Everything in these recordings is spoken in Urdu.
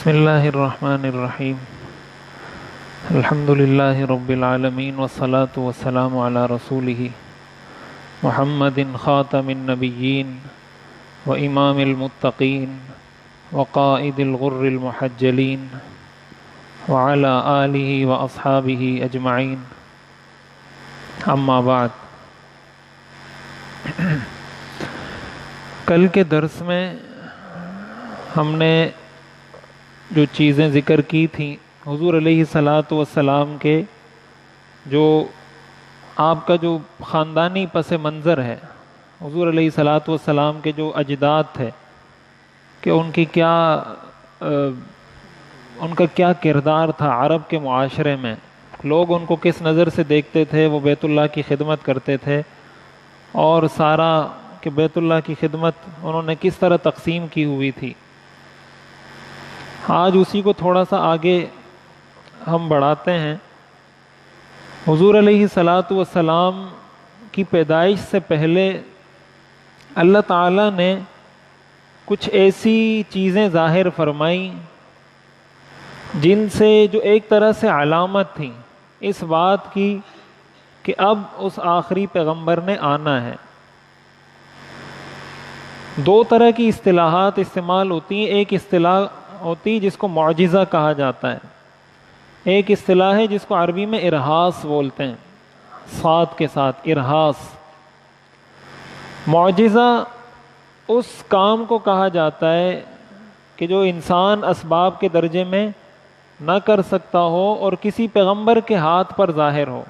بسم اللہ الرحمن الرحیم الحمد للہ رب العالمین والصلاة والسلام علی رسولہ محمد خاتم النبیین و امام المتقین وقائد الغر المحجلین وعلی آلہ واصحابہ اجمعین اما بعد۔ کل کے درس میں ہم نے جو چیزیں ذکر کی تھیں حضور علیہ الصلاۃ والسلام کے جو آپ کا جو خاندانی پس منظر ہے، حضور علیہ الصلاۃ والسلام کے جو اجداد تھے کہ ان کا کیا کردار تھا عرب کے معاشرے میں، لوگ ان کو کس نظر سے دیکھتے تھے، وہ بیت اللہ کی خدمت کرتے تھے اور سارا کہ بیت اللہ کی خدمت انہوں نے کس طرح تقسیم کی ہوئی تھی۔ آج اسی کو تھوڑا سا آگے ہم بڑھاتے ہیں۔ حضور علیہ الصلاۃ والسلام کی پیدائش سے پہلے اللہ تعالیٰ نے کچھ ایسی چیزیں ظاہر فرمائیں جن سے جو ایک طرح سے علامت تھیں اس بات کی کہ اب اس آخری پیغمبر نے آنا ہے۔ دو طرح کی اصطلاحات استعمال ہوتی ہیں، ایک اصطلاح ہوتی جس کو معجزہ کہا جاتا ہے، ایک اصطلاح ہے جس کو عربی میں ارہاس بولتے ہیں، صاد کے ساتھ ارہاس۔ معجزہ اس کام کو کہا جاتا ہے کہ جو انسان اسباب کے درجے میں نہ کر سکتا ہو اور کسی پیغمبر کے ہاتھ پر ظاہر ہو،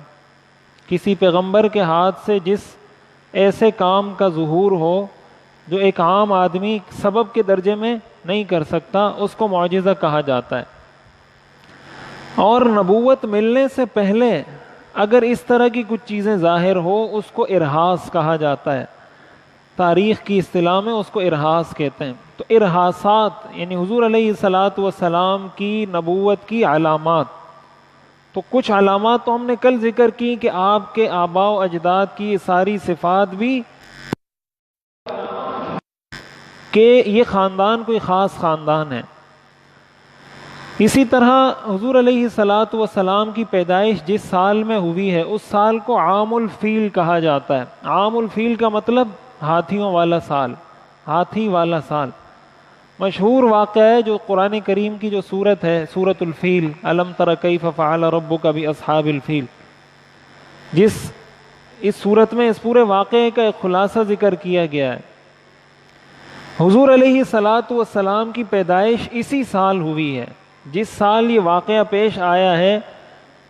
کسی پیغمبر کے ہاتھ سے جس ایسے کام کا ظہور ہو جو ایک عام آدمی سبب کے درجے میں نہیں کر سکتا، اس کو معجزہ کہا جاتا ہے۔ اور نبوت ملنے سے پہلے اگر اس طرح کی کچھ چیزیں ظاہر ہو اس کو ارہاس کہا جاتا ہے، تاریخ کی اصطلاح میں اس کو ارہاس کہتے ہیں۔ تو ارہاسات یعنی حضور علیہ الصلاۃ والسلام کی نبوت کی علامات، تو کچھ علامات تو ہم نے کل ذکر کی کہ آپ کے آباء و اجداد کی ساری صفات بھی کہ یہ خاندان کوئی خاص خاندان ہے۔ اسی طرح حضور علیہ الصلاۃ والسلام کی پیدائش جس سال میں ہوئی ہے اس سال کو عام الفیل کہا جاتا ہے۔ عام الفیل کا مطلب ہاتھیوں والا سال، ہاتھی والا سال۔ مشہور واقعہ ہے جو قرآن کریم کی جو سورت ہے، سورۃ الفیل، الم تر کیف فعل ربک باصحاب الفیل، اس سورت میں اس پورے واقعے کا ایک خلاصہ ذکر کیا گیا ہے۔ حضور علیہ الصلاۃ والسلام کی پیدائش اسی سال ہوئی ہے جس سال یہ واقعہ پیش آیا ہے۔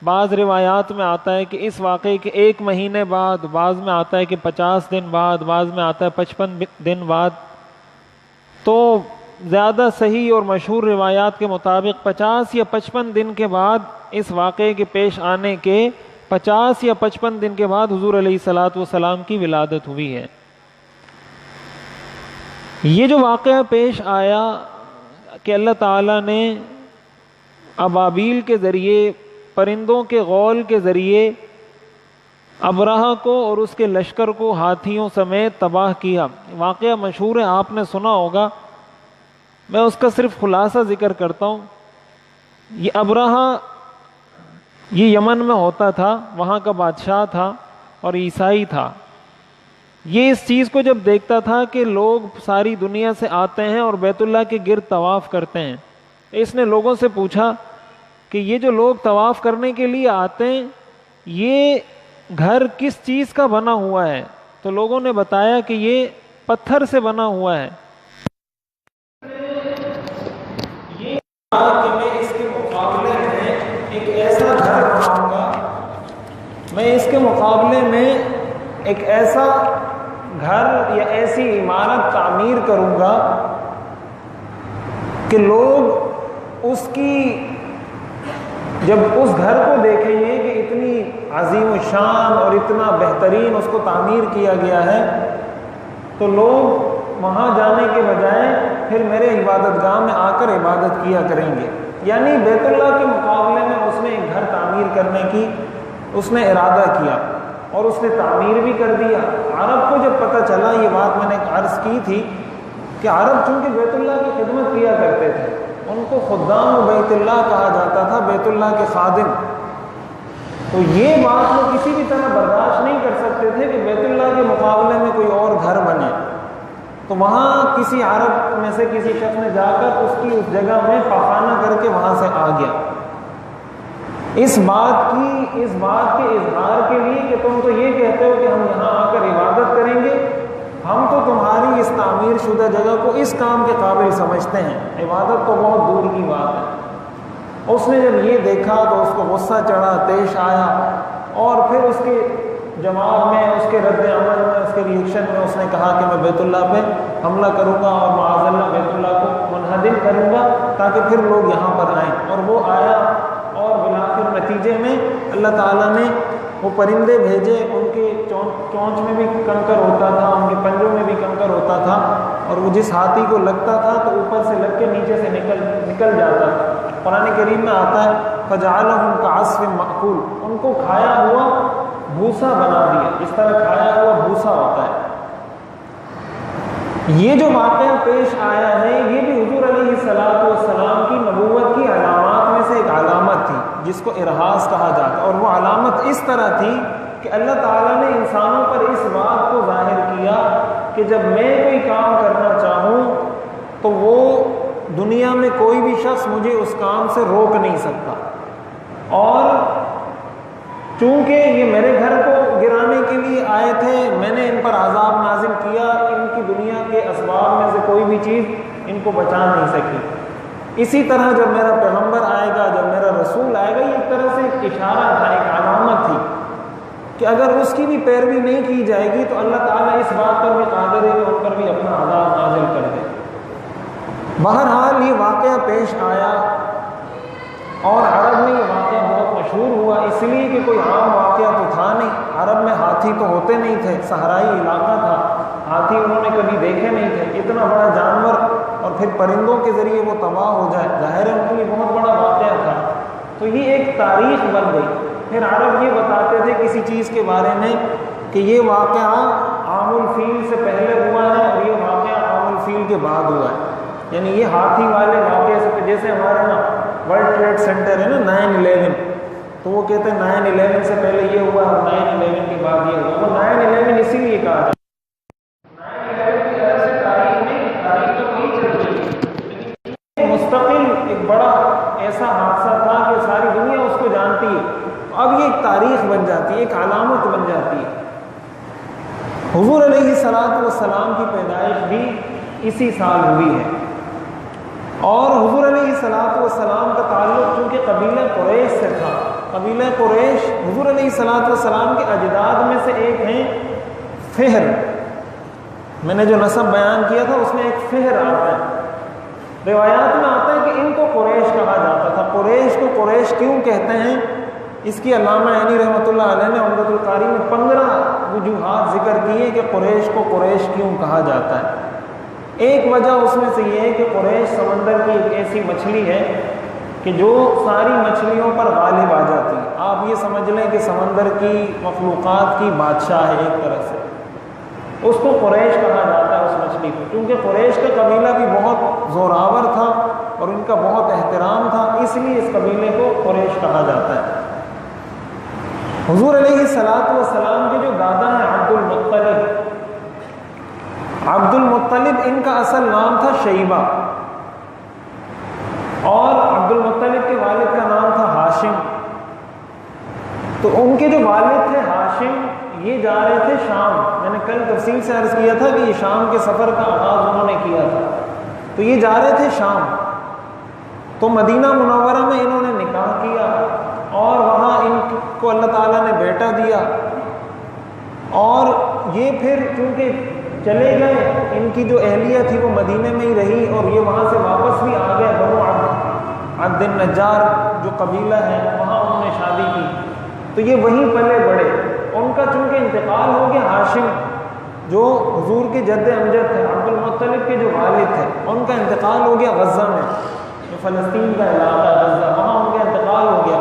بعض روایات میں آتا ہے کہ اس واقعے کے 1 مہینے بعد، بعض میں آتا ہے کہ 50 دن بعد، بعض میں آتا ہے 55 دن بعد۔ تو زیادہ صحیح اور مشہور روایات کے مطابق 50 یا 55 دن کے بعد، اس واقعے کے پیش آنے کے 50 یا 55 دن کے بعد حضور علیہ الصلاۃ والسلام کی ولادت ہوئی ہے۔ یہ جو واقعہ پیش آیا کہ اللہ تعالیٰ نے ابابیل کے ذریعے، پرندوں کے غول کے ذریعے ابرہہ کو اور اس کے لشکر کو ہاتھیوں سمیت تباہ کیا، واقعہ مشہور ہے، آپ نے سنا ہوگا، میں اس کا صرف خلاصہ ذکر کرتا ہوں۔ یہ ابرہہ یہ یمن میں ہوتا تھا، وہاں کا بادشاہ تھا اور عیسائی تھا۔ یہ اس چیز کو جب دیکھتا تھا کہ لوگ ساری دنیا سے آتے ہیں اور بیت اللہ کے گرد طواف کرتے ہیں، اس نے لوگوں سے پوچھا کہ یہ جو لوگ طواف کرنے کے لیے آتے ہیں یہ گھر کس چیز کا بنا ہوا ہے؟ تو لوگوں نے بتایا کہ یہ پتھر سے بنا ہوا ہے۔ یہ کہ میں اس کے مقابلے میں ایک ایسا گھر بناؤں گا، میں اس کے مقابلے میں ایک ایسا گھر یا ایسی عمارت تعمیر کروں گا کہ لوگ اس کی جب اس گھر کو دیکھیں گے کہ اتنی عظیم الشان اور اتنا بہترین اس کو تعمیر کیا گیا ہے، تو لوگ وہاں جانے کے بجائے پھر میرے عبادت گاہ میں آ کر عبادت کیا کریں گے۔ یعنی بیت اللہ کے مقابلے میں اس نے ایک گھر تعمیر کرنے کی اس نے ارادہ کیا اور اس نے تعمیر بھی کر دیا۔ عرب کو جب پتہ چلا، یہ بات میں نے عرض کی تھی کہ عرب چونکہ بیت اللہ کی خدمت کیا کرتے تھے، ان کو خدام بیت اللہ کہا جاتا تھا، بیت اللہ کے خادم۔ تو یہ بات وہ کسی بھی طرح برداشت نہیں کر سکتے تھے کہ بیت اللہ کے مقابلے میں کوئی اور گھر بنے۔ تو وہاں کسی عرب میں سے کسی شخص نے جا کر اس جگہ میں پاخانہ کر کے وہاں سے آ گیا، اس بات کے اظہار کے لیے کہ تم تو یہ کہتے ہو کہ ہم یہاں آ کر عبادت کریں گے، ہم تو تمہاری اس تعمیر شدہ جگہ کو اس کام کے قابل سمجھتے ہیں، عبادت تو بہت دور کی بات ہے۔ اس نے جب یہ دیکھا تو اس کو غصہ چڑھا، پیش آیا، اور پھر اس کے جواب میں، اس کے رد عمل میں، اس کے ریئیکشن میں اس نے کہا کہ میں بیت اللہ پہ حملہ کروں گا اور معاذ اللہ بیت اللہ کو منہدم کروں گا تاکہ پھر لوگ یہاں پر آئیں۔ اور وہ آیا، اور بالآخر نتیجے میں اللہ تعالیٰ نے وہ پرندے بھیجے، ان کے چونچ میں بھی کنکر ہوتا تھا، ان کے پنجوں میں بھی کنکر ہوتا تھا، اور وہ جس ہاتھی کو لگتا تھا تو اوپر سے لگ کے نیچے سے نکل جاتا تھا۔ قرآن کریم میں آتا ہے فَجَعَلَهُمْ كَعَصْفٍ مَأْكُولٍ، ان کو کھایا ہوا بھوسا بنا دیا، اس طرح کھایا ہوا بھوسا ہوتا ہے۔ یہ جو واقعہ پیش آیا ہے یہ بھی حضور علیہ السلام کی نبوت کی علامات میں سے ایک علامت تھی جس کو ارہاس کہا جاتا ہے، اور وہ علامت اس طرح تھی کہ اللہ تعالیٰ نے انسانوں پر اس بات کو ظاہر کیا کہ جب میں کوئی کام کرنا چاہوں تو وہ دنیا میں کوئی بھی شخص مجھے اس کام سے روک نہیں سکتا، اور چونکہ یہ میرے گھر کو گرانے کے لیے آئے تھے، میں نے ان پر عذاب نازل کیا، ان کی دنیا کے اسباب میں سے کوئی بھی چیز ان کو بچا نہیں سکی۔ اسی طرح جب میرا پیغمبر آئے گا، جب میرا رسول آئے گا، یہ ایک طرح سے ایک اشارہ تھا، ایک علامت تھی کہ اگر اس کی بھی پیروی نہیں کی جائے گی تو اللہ تعالیٰ اس بات پر بھی قادر ہے کہ ان پر بھی اپنا عذاب نازل کر دے۔ بہرحال یہ واقعہ پیش آیا، اور عرب میں یہ واقعہ بہت مشہور ہوا، اس لیے کہ کوئی عام واقعہ تو تھا نہیں، عرب میں ہاتھی تو ہوتے نہیں تھے، صحرائی علاقہ تھا، ہاتھی انہوں نے کبھی دیکھے نہیں تھے، اتنا بڑا جانور اور پھر پرندوں کے ذریعے وہ تباہ ہو جائے، ظاہر ہے ان کے لیے بہت بڑا واقعہ تھا۔ تو یہ ایک تاریخ بن گئی۔ پھر عرب یہ بتاتے تھے کسی چیز کے بارے میں کہ یہ واقعہ عام الفیل سے پہلے ہوا ہے اور یہ واقعہ عام الفیل کے بعد ہوا ہے، یعنی یہ ہاتھی والے واقعے سے، جیسے ہمارے نا ورلڈ ٹریڈ سینٹر ہے نا 9/11، تو وہ کہتے ہیں 9/11 سے پہلے یہ ہوا اور 9/11 کے بعد یہ ہوا۔ وہ 9/11 اسی لیے کہا جاتا ہے 9/11 کی وجہ سے تاریخ میں تاریخ تو وہی چل رہی ہے، لیکن مستقل ایک بڑا ایسا حادثہ تھا کہ ساری دنیا اس کو جانتی ہے، اب یہ ایک تاریخ بن جاتی ہے، ایک علامت بن جاتی ہے۔ حضور علیہ السلام کی پیدائش بھی اسی سال ہوئی ہے، اور حضور علیہ السلام کا تعلق چونکہ قبیلہ قریش سے تھا، قبیلہ قریش حضور علیہ السلام کے اجداد میں سے ایک ہیں فہر۔ میں نے جو نسب بیان کیا تھا اس میں ایک فہر آتا ہے، روایات میں آتا ہے کہ ان کو قریش کہا جاتا تھا۔ قریش کو قریش کیوں کہتے ہیں، اس کی علامہ عینی رحمۃ اللہ علیہ نے عمدۃ القاری میں 15 وجوہات ذکر کیے کہ قریش کو قریش کیوں کہا جاتا ہے۔ ایک وجہ اس میں سے یہ ہے کہ قریش سمندر کی ایک ایسی مچھلی ہے کہ جو ساری مچھلیوں پر غالب آ جاتی ہے۔ آپ یہ سمجھ لیں کہ سمندر کی مخلوقات کی بادشاہ ہے ایک طرح سے، اس کو قریش کہا جاتا ہے اس مچھلی کو، کیونکہ قریش کا قبیلہ بھی بہت زوراور تھا اور ان کا بہت احترام تھا، اس لیے اس قبیلے کو قریش کہا جاتا ہے۔ حضور علیہ السلام کے جو دادا ہیں عبد المطلب، ان کا اصل نام تھا شیبہ، اور عبد المطلب کے والد کا نام تھا ہاشم۔ تو ان کے جو والد تھے ہاشم، یہ جا رہے تھے شام، میں نے کل تفصیل سے عرض کیا تھا کہ یہ شام کے سفر کا آغاز انہوں نے کیا تھا، تو یہ جا رہے تھے شام، تو مدینہ منورہ میں انہوں نے نکاح کیا، اور وہاں ان کو اللہ تعالیٰ نے بیٹا دیا، اور یہ پھر چونکہ چلے گئے، ان کی جو اہلیہ تھی وہ مدینے میں ہی رہی، اور یہ وہاں سے واپس بھی آ گئے، بنو عبد النجار جو قبیلہ ہے وہاں انہوں نے شادی کی، تو یہ وہیں پلے بڑے۔ ان کا چونکہ انتقال ہو گیا، ہاشم جو حضور کے جد امجد تھے، عبد المطلب کے جو والد تھے، ان کا انتقال ہو گیا غزہ میں، جو فلسطین کا علاقہ غزہ، وہاں ان کا انتقال ہو گیا،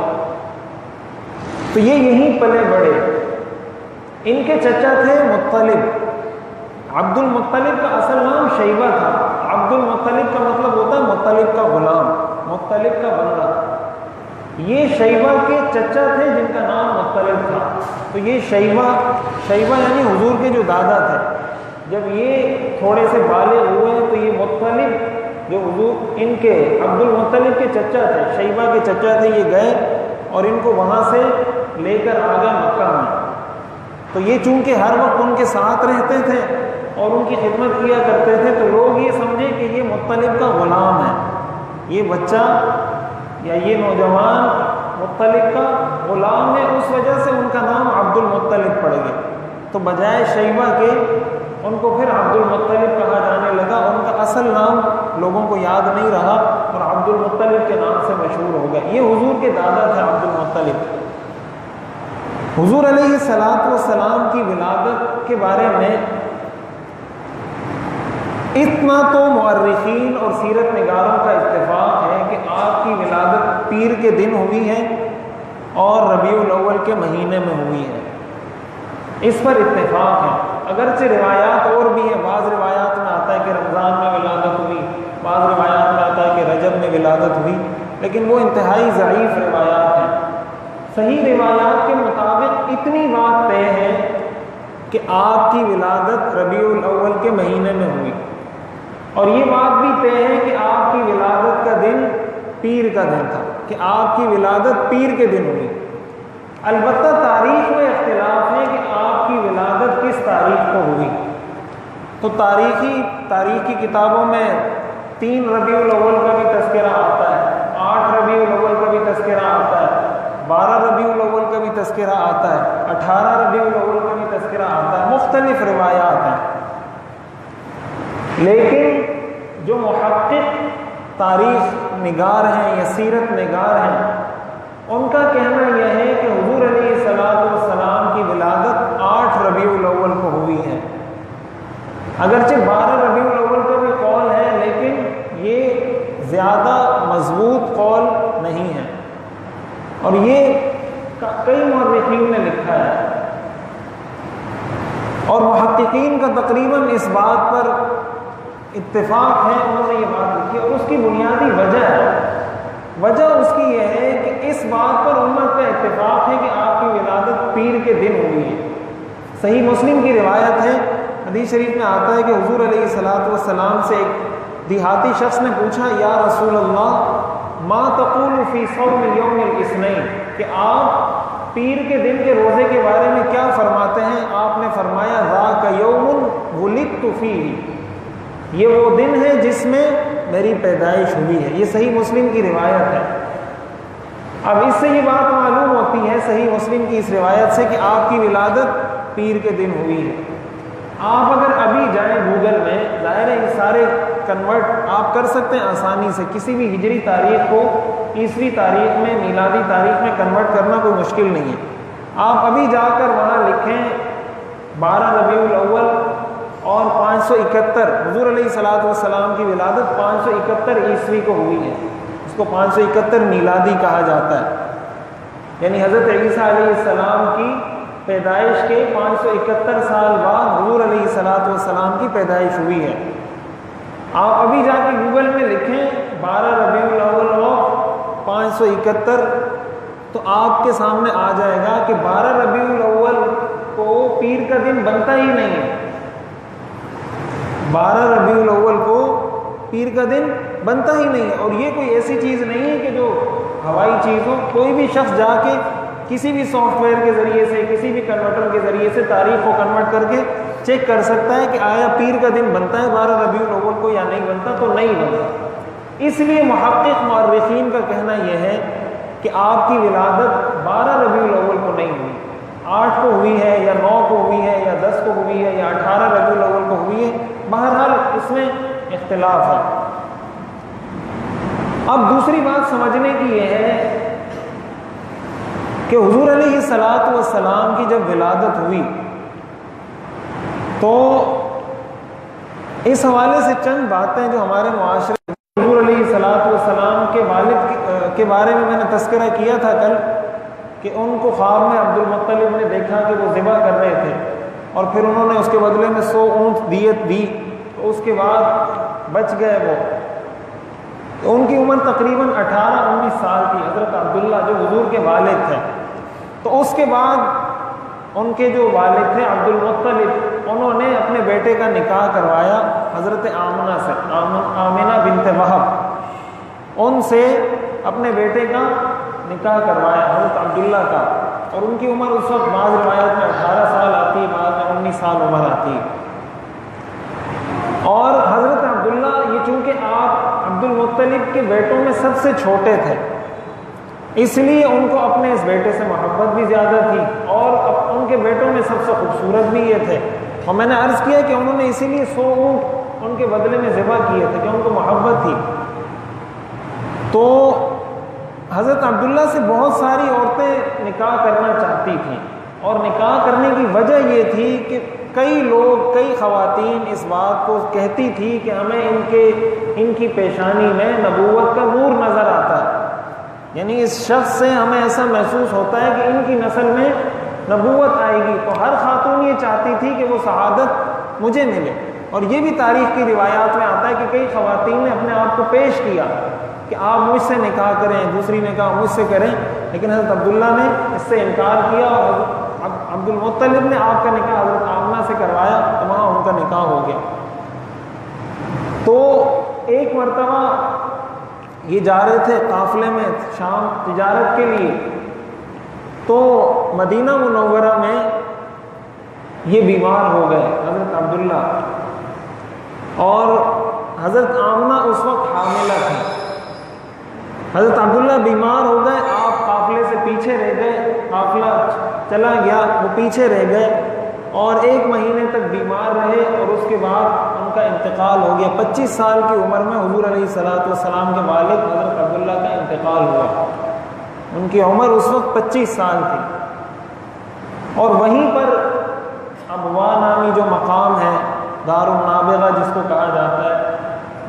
تو یہ یہیں پلے بڑے۔ ان کے چچا تھے مطلب، عبد المطلب کا اصل نام شیبہ تھا، عبد عبد المطلب کا مطلب ہوتا ہے مطلب کا غلام، مطلب کا بندہ۔ یہ شیبہ کے چچا تھے جن کا نام مطلب تھا۔ تو یہ شیبہ یعنی حضور کے جو دادا تھے، جب یہ تھوڑے سے بالغ ہوئے تو یہ مطلب جو حضور ان کے عبد المطلب کے چچا تھے، شیبہ کے چچا تھے، یہ گئے اور ان کو وہاں سے لے کر آ گئے مکہ میں۔ تو یہ چونکہ ہر وقت ان کے ساتھ رہتے تھے اور ان کی خدمت کیا کرتے تھے، تو لوگ یہ سمجھے کہ یہ مطلب کا غلام ہے، یہ بچہ یا یہ نوجوان مطلب کا غلام ہے، اس وجہ سے ان کا نام عبد المطلب پڑ گیا۔ تو بجائے شیبہ کے ان کو پھر عبد المطلب کہا جانے لگا، ان کا اصل نام لوگوں کو یاد نہیں رہا اور عبد المطلب کے نام سے مشہور ہو گئے۔ یہ حضور کے دادا تھے عبد المطلب۔ حضور علیہ الصلوۃ والسلام کی ولادت کے بارے میں اتنا تو مورخین اور سیرت نگاروں کا اتفاق ہے کہ آپ کی ولادت پیر کے دن ہوئی ہے اور ربیع الاول کے مہینے میں ہوئی ہے، اس پر اتفاق ہے۔ اگرچہ روایات اور بھی ہیں، بعض روایات میں آتا ہے کہ رمضان میں ولادت ہوئی، بعض روایات میں آتا ہے کہ رجب میں ولادت ہوئی، لیکن وہ انتہائی ضعیف روایات ہیں۔ صحیح روایات کے مطابق اتنی بات طے ہے کہ آپ کی ولادت ربیع الاول کے مہینے میں ہوئی، اور یہ بات بھی طے ہے کہ آپ کی ولادت کا دن پیر کا دن تھا، کہ آپ کی ولادت پیر کے دن ہوئی۔ البتہ تاریخ میں اختلاف ہے کہ آپ کی ولادت کس تاریخ کو ہوئی۔ تو تاریخی کتابوں میں 3 ربیع الاول کا بھی تذکرہ آتا ہے، 8 ربیع الاول کا بھی تذکرہ آتا ہے، 12 ربیع الاول کا بھی تذکرہ آتا ہے، 18 ربیع الاول کا بھی تذکرہ آتا ہے، مختلف روایات ہیں۔ لیکن جو محقق تاریخ نگار ہیں یا سیرت نگار ہیں، ان کا کہنا یہ ہے کہ حضور علیہ السلام کی ولادت 8 ربیع الاول کو ہوئی ہے۔ اگرچہ 12 ربیع الاول کا بھی قول ہے، لیکن یہ زیادہ مضبوط قول نہیں ہے، اور یہ کئی مورخین نے لکھا ہے، اور محققین کا تقریباً اس بات پر اتفاق ہے، انہوں نے یہ بات لکھی، اور اس کی بنیادی وجہ اس کی یہ ہے کہ اس بات پر امت کا اتفاق ہے کہ آپ کی ولادت پیر کے دن ہوئی ہے۔ صحیح مسلم کی روایت ہے، حدیث شریف میں آتا ہے کہ حضور علیہ الصلوۃ والسلام سے ایک دیہاتی شخص نے پوچھا، یا رسول اللہ ما تقول فی صوم یوم الاثنین، کہ آپ پیر کے دن کے روزے کے بارے میں کیا فرماتے ہیں؟ آپ نے فرمایا ذاک یوم ولدت فیہ، یہ وہ دن ہے جس میں میری پیدائش ہوئی ہے۔ یہ صحیح مسلم کی روایت ہے۔ اب اس سے یہ بات معلوم ہوتی ہے صحیح مسلم کی اس روایت سے کہ آپ کی ولادت پیر کے دن ہوئی ہے۔ آپ اگر ابھی جائیں گوگل میں، ظاہر ہے یہ سارے کنورٹ آپ کر سکتے ہیں آسانی سے، کسی بھی ہجری تاریخ کو عیسوی تاریخ میں، میلادی تاریخ میں کنورٹ کرنا کوئی مشکل نہیں ہے۔ آپ ابھی جا کر وہاں لکھیں 12 ربیع الاول اور 571، حضور علیہ الصلوۃ والسلام کی ولادت 571 عیسوی کو ہوئی ہے، اس کو 571 میلادی کہا جاتا ہے، یعنی حضرت عیسیٰ علیہ السلام کی پیدائش کے 571 سال بعد حضور علیہ الصلوۃ والسلام کی پیدائش ہوئی ہے۔ آپ ابھی جا کے گوگل میں لکھیں 12 ربیع الاول اور 571، تو آپ کے سامنے آ جائے گا کہ 12 ربیع الاول کو پیر کا دن بنتا ہی نہیں ہے، 12 ربیع الاول کو پیر کا دن بنتا ہی نہیں ہے۔ اور یہ کوئی ایسی چیز نہیں ہے کہ جو ہوائی چیز ہو، کوئی بھی شخص جا کے کسی بھی سافٹ ویئر کے ذریعے سے، کسی بھی کنورٹر کے ذریعے سے تاریخ کو کنورٹ کر کے چیک کر سکتا ہے کہ آیا پیر کا دن بنتا ہے 12 ربیع الاول کو یا نہیں بنتا، تو نہیں بنتا۔ اس لیے محقق مورخین کا کہنا یہ ہے کہ آپ کی ولادت 12 ربیع الاول کو نہیں ہوئی، 8 کو ہوئی ہے یا 9 کو ہوئی ہے یا 10 کو ہوئی ہے یا 18 ربیع الاول کو ہوئی ہے، بہرحال اس میں اختلاف ہے۔ اب دوسری بات سمجھنے کی یہ ہے کہ حضور علیہ الصلوۃ والسلام کی جب ولادت ہوئی تو اس حوالے سے چند باتیں جو ہمارے معاشرے، حضور علیہ الصلوۃ والسلام کے والد کے بارے میں نے تذکرہ کیا تھا کل، کہ ان کو خواب میں عبد المطلب نے دیکھا کہ وہ ذبح کر رہے تھے، اور پھر انہوں نے اس کے بدلے میں 100 اونٹ دیت دی، تو اس کے بعد بچ گئے وہ. تو ان کی عمر تقریباً 18-19 سال تھی، حضرت عبداللہ جو حضور کے والد تھے. تو اس کے بعد ان کے جو والد تھے عبد المطلب، انہوں نے اپنے بیٹے کا نکاح کروایا حضرت آمنہ سے، آمنہ بنت وہب، ان سے اپنے بیٹے کا نکاح کروایا حضرت عبداللہ کا. اور ان کی عمر اس وقت بعض روایات میں 18 سال آتی ہے، بعض میں 19 سال عمر آتی ہے. اور حضرت عبداللہ یہ چونکہ آپ عبد المطلب کے بیٹوں میں سب سے چھوٹے تھے، اس لیے ان کو اپنے اس بیٹے سے محبت بھی زیادہ تھی، اور ان کے بیٹوں میں سب سے خوبصورت بھی یہ تھے. اور میں نے عرض کیا کہ انہوں نے اسی لیے 100 اونٹ ان کے بدلے میں ذبح کیے تھے کہ ان کو محبت تھی. تو حضرت عبداللہ سے بہت ساری عورتیں نکاح کرنا چاہتی تھیں، اور نکاح کرنے کی وجہ یہ تھی کہ کئی لوگ، کئی خواتین اس بات کو کہتی تھی کہ ہمیں ان کی پیشانی میں نبوت کا نور نظر آتا ہے، یعنی اس شخص سے ہمیں ایسا محسوس ہوتا ہے کہ ان کی نسل میں نبوت آئے گی. تو ہر خاتون یہ چاہتی تھی کہ وہ سعادت مجھے ملے. اور یہ بھی تاریخ کی روایات میں آتا ہے کہ کئی خواتین نے اپنے آپ کو پیش کیا کہ آپ مجھ سے نکاح کریں، دوسری نکاح مجھ سے کریں، لیکن حضرت عبداللہ نے اس سے انکار کیا، اور عبد المطلب نے آپ کا نکاح حضرت آمنہ سے کروایا، تو وہاں ان کا نکاح ہو گیا. تو ایک مرتبہ یہ جا رہے تھے قافلے میں شام تجارت کے لیے، تو مدینہ منورہ میں یہ بیمار ہو گئے حضرت عبداللہ، اور حضرت آمنہ اس وقت حاملہ تھی. حضرت عبداللہ بیمار ہو گئے، آپ قافلے سے پیچھے رہ گئے، قافلہ چلا گیا، وہ پیچھے رہ گئے، اور 1 مہینے تک بیمار رہے، اور اس کے بعد ان کا انتقال ہو گیا. 25 سال کی عمر میں حضور علیہ السلام کے والد حضرت عبداللہ کا انتقال ہوا. ان کی عمر اس وقت 25 سال تھی. اور وہیں پر ابوا نامی جو مقام ہے، دار النابغہ جس کو کہا جاتا ہے،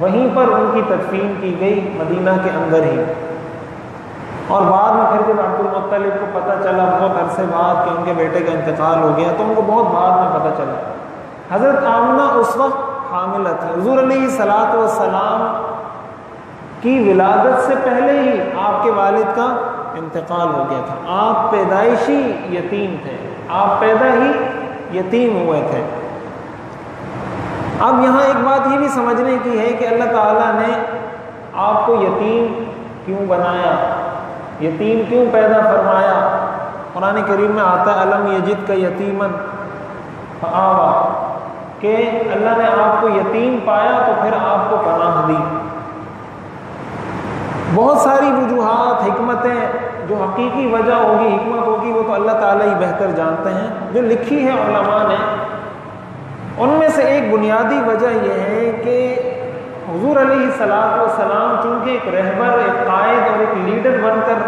وہیں پر ان کی تدفین کی گئی، مدینہ کے اندر ہی. اور بعد میں پھر جب عبد المطلب کو پتہ چلا بہت عرصے بعد کہ ان کے بیٹے کا انتقال ہو گیا، تو ان کو بہت بعد میں پتہ چلا. حضرت آمنہ اس وقت حاملہ تھی. حضور علیہ السلام کی ولادت سے پہلے ہی آپ کے والد کا انتقال ہو گیا تھا. آپ پیدائشی یتیم تھے، آپ پیدا ہی یتیم ہوئے تھے. اب یہاں ایک بات یہ بھی سمجھنے کی ہے کہ اللہ تعالیٰ نے آپ کو یتیم کیوں بنایا، یتیم کیوں پیدا فرمایا. قرآن کریم میں آتا ہے الم یجد کا یتیمن فآوا، کہ اللہ نے آپ کو یتیم پایا تو پھر آپ کو پناہ دی. بہت ساری وجوہات، حکمتیں، جو حقیقی وجہ ہوگی، حکمت ہوگی، وہ تو اللہ تعالیٰ ہی بہتر جانتے ہیں، جو لکھی ہے علماء نے. ان میں سے ایک بنیادی وجہ یہ ہے کہ حضور علیہ السلام چونکہ ایک رہبر، ایک قائد اور ایک لیڈر بن کر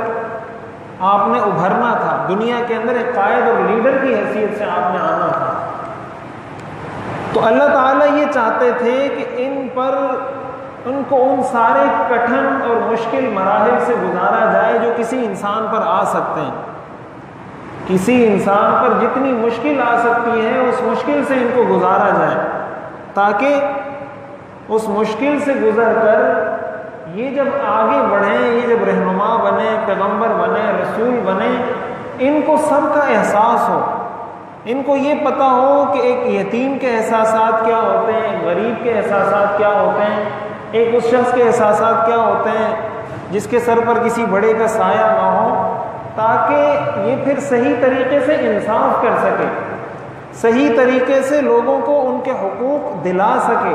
آپ نے ابھرنا تھا دنیا کے اندر، ایک قائد اور لیڈر کی حیثیت سے آپ نے آنا تھا. تو اللہ تعالیٰ یہ چاہتے تھے کہ ان کو ان سارے کٹھن اور مشکل مراحل سے گزارا جائے جو کسی انسان پر آ سکتے ہیں. کسی انسان پر جتنی مشکل آ سکتی ہے اس مشکل سے ان کو گزارا جائے، تاکہ اس مشکل سے گزر کر یہ جب آگے بڑھیں، یہ جب رہنما بنے، پیغمبر بنے، رسول بنے، ان کو سب کا احساس ہو، ان کو یہ پتہ ہو کہ ایک یتیم کے احساسات کیا ہوتے ہیں، غریب کے احساسات کیا ہوتے ہیں، ایک اس شخص کے احساسات کیا ہوتے ہیں جس کے سر پر کسی بڑے کا سایہ نہ ہو، تاکہ یہ پھر صحیح طریقے سے انصاف کر سکے، صحیح طریقے سے لوگوں کو ان کے حقوق دلا سکے.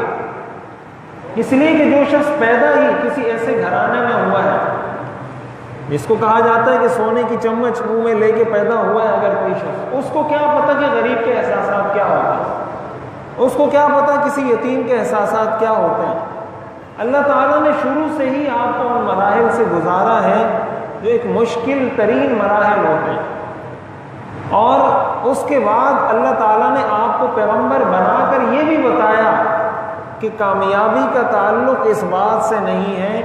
اس لیے کہ جو شخص پیدا ہی کسی ایسے گھرانے میں ہوا ہے جس کو کہا جاتا ہے کہ سونے کی چمچ منہ میں لے کے پیدا ہوا ہے اگر کوئی شخص، اس کو کیا پتہ کہ غریب کے احساسات کیا ہوتے ہیں، اس کو کیا پتہ کسی یتیم کے احساسات کیا ہوتے ہیں. اللہ تعالیٰ نے شروع سے ہی آپ کو ان مراحل سے گزارا ہے جو ایک مشکل ترین مراحل ہوتے ہیں، اور اس کے بعد اللہ تعالیٰ نے آپ کو پیغمبر بنا کر یہ بھی بتایا کہ کامیابی کا تعلق اس بات سے نہیں ہے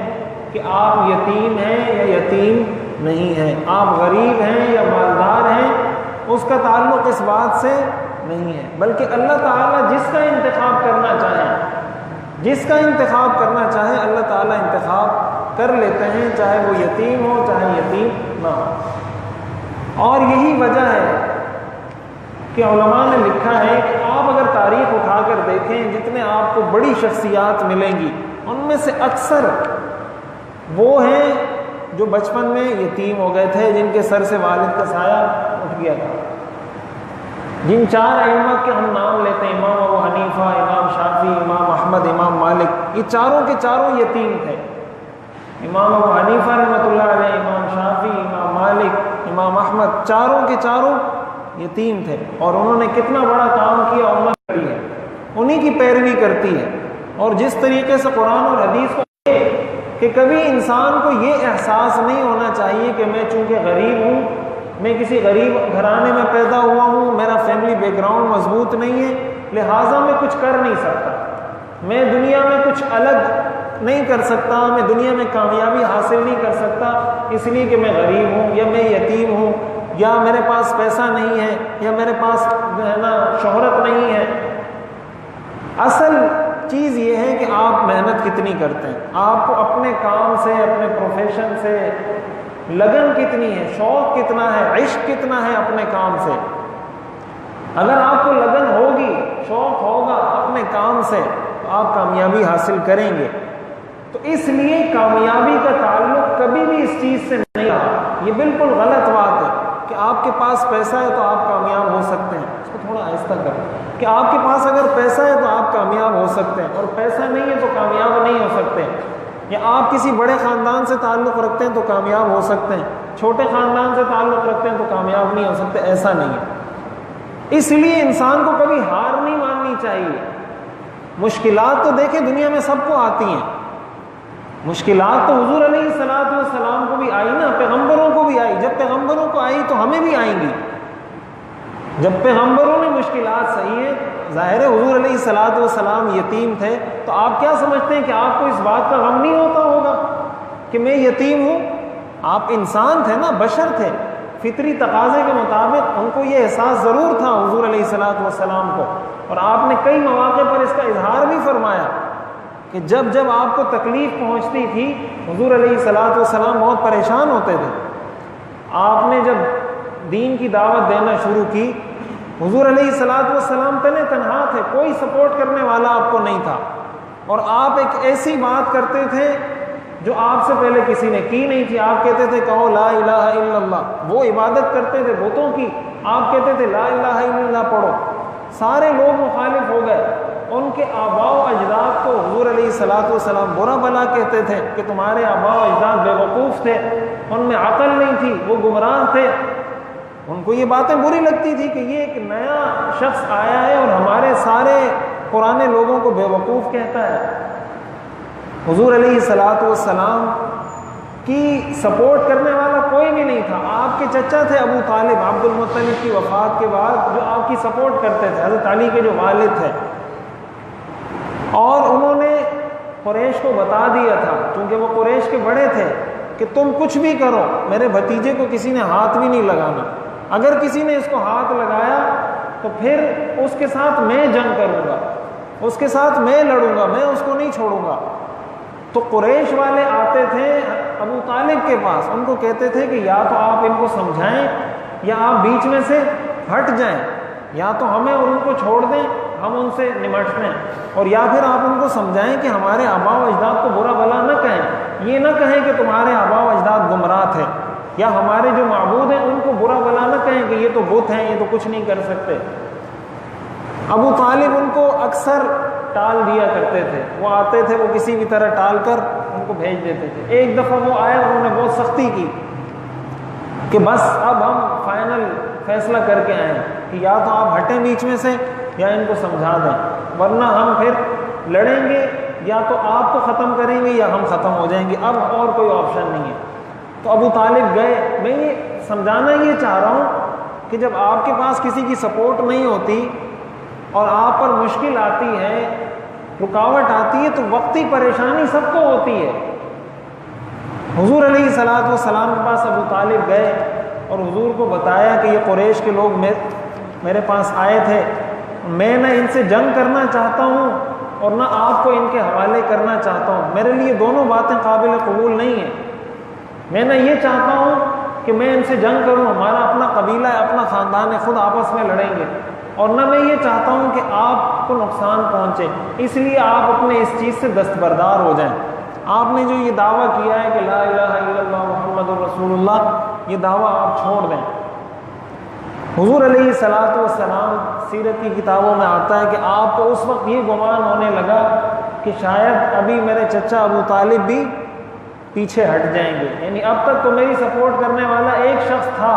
کہ آپ یتیم ہیں یا یتیم نہیں ہیں، آپ غریب ہیں یا مالدار ہیں، اس کا تعلق اس بات سے نہیں ہے، بلکہ اللہ تعالیٰ جس کا انتخاب کرنا چاہیں جس کا انتخاب کرنا چاہے اللہ تعالیٰ انتخاب کر لیتے ہیں، چاہے وہ یتیم ہو چاہے یتیم نہ ہو۔ اور یہی وجہ ہے کہ علماء نے لکھا ہے کہ آپ اگر تاریخ اٹھا کر دیکھیں، جتنے آپ کو بڑی شخصیات ملیں گی ان میں سے اکثر وہ ہیں جو بچپن میں یتیم ہو گئے تھے، جن کے سر سے والد کا سایہ اٹھ گیا تھا۔ جن 4 ائمہ کے ہم نام لیتے ہیں، امام ابو حنیفہ، امام شافعی، امام احمد، امام مالک، یہ چاروں کے چاروں یتیم تھے۔ امام ابو حنیفہ رحمۃ اللہ علیہ، امام شافعی، امام مالک، امام احمد، چاروں کے چاروں یتیم تھے، اور انہوں نے کتنا بڑا کام کیا، امت کری ہے، انہی کی پیروی کرتی ہے۔ اور جس طریقے سے قرآن اور حدیث کو کہ کبھی انسان کو یہ احساس نہیں ہونا چاہیے کہ میں چونکہ غریب ہوں، میں کسی غریب گھرانے میں پیدا ہوا ہوں، میرا فیملی بیک گراؤنڈ مضبوط نہیں ہے، لہٰذا میں کچھ کر نہیں سکتا، میں دنیا میں کچھ الگ نہیں کر سکتا، میں دنیا میں کامیابی حاصل نہیں کر سکتا اس لیے کہ میں غریب ہوں، یا میں یتیم ہوں، یا میرے پاس پیسہ نہیں ہے، یا میرے پاس جو ہے نا شہرت نہیں ہے۔ اصل چیز یہ ہے کہ آپ محنت کتنی کرتے ہیں، آپ کو اپنے کام سے، اپنے پروفیشن سے لگن کتنی ہے، شوق کتنا ہے، عشق کتنا ہے اپنے کام سے۔ اگر آپ کو لگن ہوگی، شوق ہوگا اپنے کام سے، تو آپ کامیابی حاصل کریں گے۔ تو اس لیے کامیابی کا تعلق کبھی بھی اس چیز سے نہیں رہا۔ یہ بالکل غلط بات ہے کہ آپ کے پاس پیسہ ہے تو آپ کامیاب ہو سکتے ہیں۔ اس کو تھوڑا آہستہ کریں کہ آپ کے پاس اگر پیسہ ہے تو آپ کامیاب ہو سکتے ہیں، اور پیسہ نہیں ہے تو کامیاب نہیں ہو سکتے۔ یا آپ کسی بڑے خاندان سے تعلق رکھتے ہیں تو کامیاب ہو سکتے ہیں، چھوٹے خاندان سے تعلق رکھتے ہیں تو کامیاب نہیں ہو سکتے، ایسا نہیں ہے۔ اس لیے انسان کو کبھی ہار نہیں ماننی چاہیے۔ مشکلات تو دیکھیں دنیا میں سب کو آتی ہیں، مشکلات تو حضور علیہ الصلوۃ والسلام کو بھی آئی نا، پیغمبروں کو بھی آئی۔ جب پیغمبروں کو آئی تو ہمیں بھی آئیں گی۔ جب پیغمبروں نے مشکلات سہی ہیں، ظاہر ہے حضور علیہ الصلوۃ والسلام یتیم تھے، تو آپ کیا سمجھتے ہیں کہ آپ کو اس بات کا غم نہیں ہوتا ہوگا کہ میں یتیم ہوں؟ آپ انسان تھے نا، بشر تھے، فطری تقاضے کے مطابق ان کو یہ احساس ضرور تھا حضور علیہ الصلوۃ والسلام کو۔ اور آپ نے کئی مواقع پر اس کا اظہار بھی فرمایا کہ جب جب آپ کو تکلیف پہنچتی تھی، حضور علیہ الصلوۃ والسلام بہت پریشان ہوتے تھے۔ آپ نے جب دین کی دعوت دینا شروع کی، حضور علیہ الصلوۃ والسلام تنہا تھے، کوئی سپورٹ کرنے والا آپ کو نہیں تھا، اور آپ ایک ایسی بات کرتے تھے جو آپ سے پہلے کسی نے کی نہیں تھی۔ آپ کہتے تھے کہو لا الہ الا اللہ، وہ عبادت کرتے تھے بتوں کی، آپ کہتے تھے لا الہ الا اللہ پڑھو۔ سارے لوگ مخالف ہو گئے، ان کے آباء و اجداد کو حضور علیہ الصلوۃ والسلام برا بلا کہتے تھے کہ تمہارے آباء و اجداد بے وقوف تھے، ان میں عقل نہیں تھی، وہ گمراہ تھے۔ ان کو یہ باتیں بری لگتی تھی کہ یہ ایک نیا شخص آیا ہے اور ہمارے سارے پرانے لوگوں کو بے وقوف کہتا ہے۔ حضور علیہ الصلوۃ والسلام کی سپورٹ کرنے والا کوئی بھی نہیں تھا۔ آپ کے چچا تھے ابو طالب، عبد المطلب کی وفات کے بعد جو آپ کی سپورٹ کرتے تھے، حضرت علی کے جو والد تھے، اور انہوں نے قریش کو بتا دیا تھا، کیونکہ وہ قریش کے بڑے تھے، کہ تم کچھ بھی کرو میرے بھتیجے کو کسی نے ہاتھ بھی نہیں لگانا، اگر کسی نے اس کو ہاتھ لگایا تو پھر اس کے ساتھ میں جنگ کروں گا، اس کے ساتھ میں لڑوں گا، میں اس کو نہیں چھوڑوں گا۔ تو قریش والے آتے تھے ابو طالب کے پاس، ان کو کہتے تھے کہ یا تو آپ ان کو سمجھائیں یا آپ بیچ میں سے ہٹ جائیں، یا تو ہمیں اور ان کو چھوڑ دیں، ہم ان سے نمٹتے ہیں، اور یا پھر آپ ان کو سمجھائیں کہ ہمارے آباء و اجداد کو برا بلا نہ کہیں، یہ نہ کہیں کہ تمہارے آباء و اجداد گمراہ تھے، یا ہمارے جو معبود ہیں ان کو برا بلا نہ کہیں کہ یہ تو بت ہیں، یہ تو کچھ نہیں کر سکتے۔ ابو طالب ان کو اکثر ٹال دیا کرتے تھے، وہ آتے تھے، وہ کسی بھی طرح ٹال کر ان کو بھیج دیتے تھے۔ ایک دفعہ وہ آئے، انہوں نے بہت سختی کی کہ بس اب ہم فائنل فیصلہ کر کے آئے کہ یا تو آپ ہٹیں بیچ میں سے یا ان کو سمجھا دیں، ورنہ ہم پھر لڑیں گے، یا تو آپ کو ختم کریں گے یا ہم ختم ہو جائیں گے، اب اور کوئی آپشن نہیں ہے۔ تو ابو طالب گئے۔ میں یہ سمجھانا یہ چاہ رہا ہوں کہ جب آپ کے پاس کسی کی سپورٹ نہیں ہوتی اور آپ پر مشکل آتی ہے، رکاوٹ آتی ہے، تو وقتی پریشانی سب کو ہوتی ہے۔ حضور علیہ الصلوۃ والسلام کے پاس ابو طالب گئے اور حضور کو بتایا کہ یہ قریش کے لوگ میرے پاس آئے تھے، میں نہ ان سے جنگ کرنا چاہتا ہوں اور نہ آپ کو ان کے حوالے کرنا چاہتا ہوں. میرے لیے دونوں باتیں قابل قبول نہیں ہیں. میں نہ یہ چاہتا ہوں کہ میں ان سے جنگ کروں، ہمارا اپنا قبیلہ ہے، اپنا خاندان ہے، خود آپس میں لڑیں گے، اور نہ میں یہ چاہتا ہوں کہ آپ کو نقصان پہنچے. اس لیے آپ اپنے اس چیز سے دستبردار ہو جائیں. آپ نے جو یہ دعویٰ کیا ہے کہ لا الہ الا اللہ محمد الرسول اللہ، یہ دعویٰ آپ چھوڑ دیں. حضور علیہ الصلوۃ والسلام سیرت کی کتابوں میں آتا ہے کہ آپ کو اس وقت یہ گمان ہونے لگا کہ شاید ابھی میرے چچا ابو طالب بھی پیچھے ہٹ جائیں گے. یعنی اب تک تو میری سپورٹ کرنے والا ایک شخص تھا،